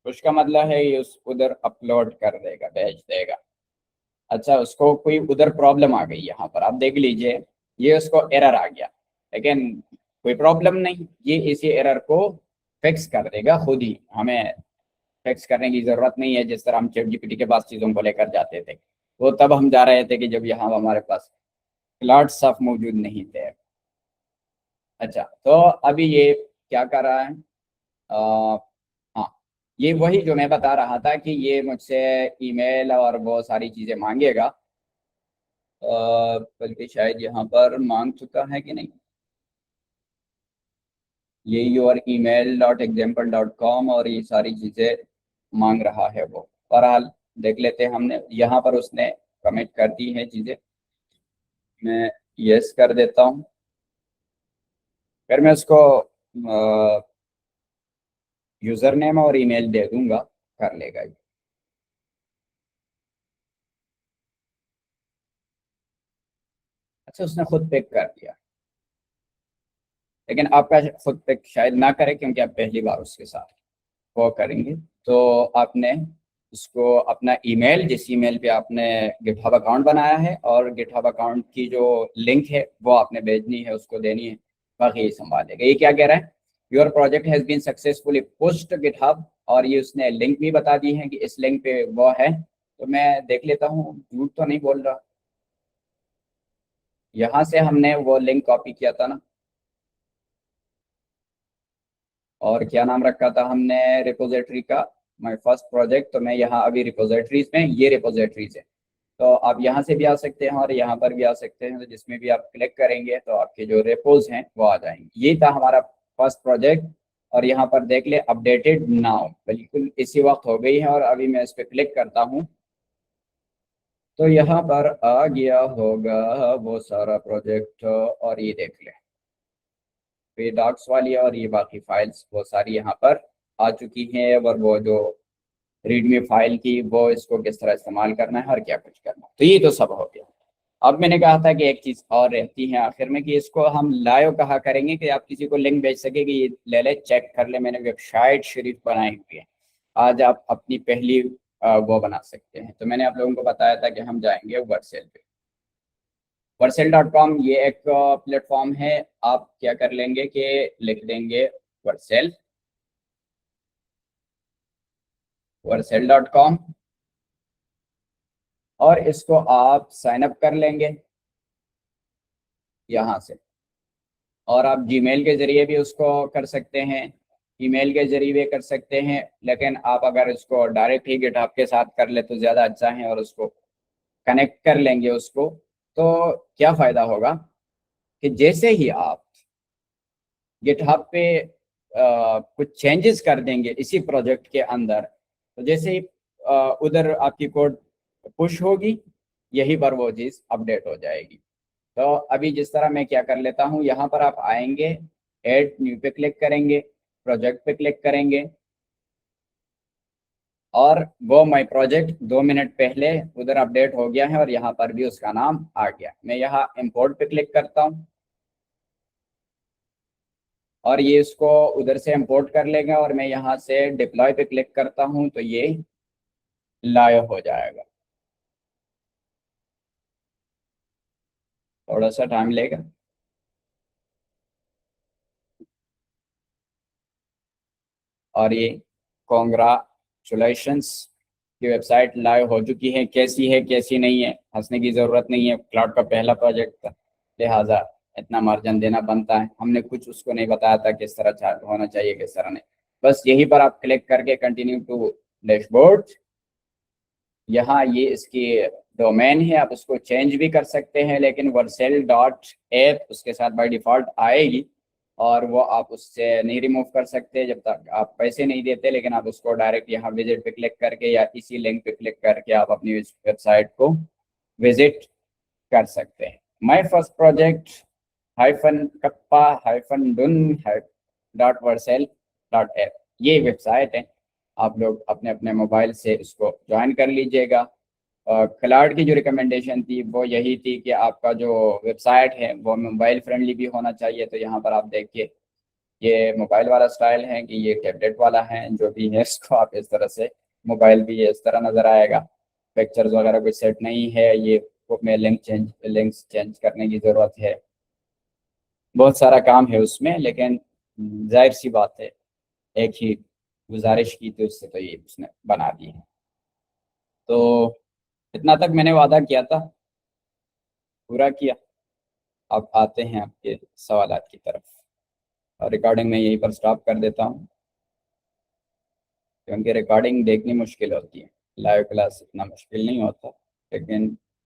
पुश का मतलब है ये उस उधर अपलोड कर देगा, भेज देगा। अच्छा, उसको कोई उधर प्रॉब्लम आ गई, यहाँ पर आप देख लीजिए ये उसको एरर आ गया, लेकिन कोई प्रॉब्लम नहीं, ये इसी एरर को फिक्स कर देगा खुद ही। हमें फिक्स करने की ज़रूरत नहीं है। जिस तरह हम ChatGPT के पास चीज़ों को लेकर जाते थे, वो तब हम जा रहे थे कि जब यहाँ हमारे पास क्लाउड साफ मौजूद नहीं थे। अच्छा, तो अभी ये क्या कर रहा है? हाँ, ये वही जो मैं बता रहा था कि ये मुझसे ईमेल और वो सारी चीज़ें मांगेगा। बल्कि शायद यहाँ पर मांग चुका है कि नहीं, ये youremail.example.com और ये सारी चीज़ें मांग रहा है वो। बहरहाल देख लेते हैं। हमने यहाँ पर उसने कमिट कर दी है चीज़ें, मैं यस कर देता हूँ, फिर मैं उसको यूज़र नेम और ईमेल दे दूंगा, कर लेगा ये। अच्छा, उसने खुद पिक कर दिया, लेकिन आपका खुद पिक शायद ना करे क्योंकि आप पहली बार उसके साथ वो करेंगे। तो आपने उसको अपना ईमेल, जिस ईमेल पे आपने गिटहब अकाउंट बनाया है, और गिटहब अकाउंट की जो लिंक है वो आपने भेजनी है, उसको देनी है, बाकी ये संभालेगा। ये क्या कह रहा है? Your project has been successfully pushed GitHub, और ये उसने लिंक भी बता दी है कि इस लिंक पे वो है। तो मैं देख लेता हूँ, झूठ तो नहीं बोल रहा। यहाँ से हमने वो लिंक कॉपी किया था ना, और क्या नाम रखा था हमने रिपोजिटरी का? My first project. तो मैं यहाँ अभी रिपोजिटरीज में, ये रिपोजिटरीज है, तो आप यहाँ से भी आ सकते हैं और यहाँ पर भी आ सकते हैं। तो जिसमें भी आप क्लिक करेंगे तो आपके जो रेपोज हैं वो आ जाएंगे। ये था हमारा फर्स्ट प्रोजेक्ट, और यहाँ पर देख ले अपडेटेड नाउ, बिल्कुल इसी वक्त हो गई है। और अभी मैं इस पर क्लिक करता हूँ तो यहाँ पर आ गया होगा वो सारा प्रोजेक्ट, और ये देख ले, ये डॉक्स वाली और ये बाकी फाइल्स वो सारी यहाँ पर आ चुकी हैं। और वो जो रीडमी फाइल की, वो इसको किस तरह इस्तेमाल करना है और क्या कुछ करना है, तो ये तो सब हो गया। अब मैंने कहा था कि एक चीज़ और रहती है आखिर में, कि इसको हम लाइव कहा करेंगे, कि आप किसी को लिंक भेज सके कि ये ले ले, चेक कर ले, मैंने वेबसाइट शरीफ बनाई हुई है, आज आप अपनी पहली वो बना सकते हैं। तो मैंने आप लोगों को बताया था कि हम जाएंगे वर्सेल पे। वर्सेल.com ये एक प्लेटफॉर्म है। आप क्या कर लेंगे कि लिख देंगे वर्सेल, वर्सेल.com, और इसको आप साइन अप कर लेंगे यहाँ से। और आप जीमेल के ज़रिए भी उसको कर सकते हैं, ईमेल के ज़रिए भी कर सकते हैं, लेकिन आप अगर इसको डायरेक्ट ही गिटहब के साथ कर ले तो ज़्यादा अच्छा है, और उसको कनेक्ट कर लेंगे उसको। तो क्या फ़ायदा होगा कि जैसे ही आप गिटहब पे कुछ चेंजेस कर देंगे इसी प्रोजेक्ट के अंदर, तो जैसे ही उधर आपकी कोड पुश होगी, यही पर वो चीज़ अपडेट हो जाएगी। तो अभी जिस तरह मैं क्या कर लेता हूँ, यहाँ पर आप आएंगे, ऐड न्यू पे क्लिक करेंगे, प्रोजेक्ट पे क्लिक करेंगे, और वो माई प्रोजेक्ट 2 मिनट पहले उधर अपडेट हो गया है, और यहाँ पर भी उसका नाम आ गया। मैं यहाँ इंपोर्ट पे क्लिक करता हूँ, और ये इसको उधर से इंपोर्ट कर लेगा और मैं यहाँ से डिप्लॉय पे क्लिक करता हूँ तो ये लाइव हो जाएगा। थोड़ा सा टाइम लेगा। और ये कॉन्ग्रेचुलेशंस की वेबसाइट लाइव हो चुकी है कैसी नहीं है हंसने की ज़रूरत नहीं है, क्लाउड का पहला प्रोजेक्ट था, लिहाजा इतना मार्जिन देना बनता है। हमने कुछ उसको नहीं बताया था किस तरह होना चाहिए किस तरह नहीं। बस यहीं पर आप क्लिक करके कंटिन्यू टू डैशबोर्ड, यहाँ ये इसकी डोमेन है, आप उसको चेंज भी कर सकते हैं, लेकिन वर्सेल डॉट ऐप उसके साथ बाय डिफ़ॉल्ट आएगी और वो आप उससे नहीं रिमूव कर सकते जब तक आप पैसे नहीं देते। लेकिन आप उसको डायरेक्ट यहाँ विजिट पे क्लिक करके या इसी लिंक पे क्लिक करके आप अपनी वेबसाइट को विजिट कर सकते हैं। My first project hyphen kappa hyphen dun dot Vercel dot app, ये वेबसाइट है। आप लोग अपने अपने मोबाइल से इसको ज्वाइन कर लीजिएगा। क्लाउड की जो रिकमेंडेशन थी वो यही थी कि आपका जो वेबसाइट है वो मोबाइल फ्रेंडली भी होना चाहिए। तो यहाँ पर आप देखिए ये मोबाइल वाला स्टाइल है कि ये टैबलेट वाला है, जो भी है इसको आप इस तरह से, मोबाइल भी इस तरह नज़र आएगा। पिक्चर्स वगैरह कुछ सेट नहीं है, ये में लिंक्स चेंज करने की ज़रूरत है, बहुत सारा काम है उसमें। लेकिन जाहिर सी बात है एक ही गुजारिश की थी उससे तो ये उसने बना दी है। तो इतना तक मैंने वादा किया था, पूरा किया। अब आते हैं आपके सवालात की तरफ और रिकॉर्डिंग में यहीं पर स्टॉप कर देता हूँ क्योंकि रिकॉर्डिंग देखनी मुश्किल होती है, लाइव क्लास इतना मुश्किल नहीं होता। लेकिन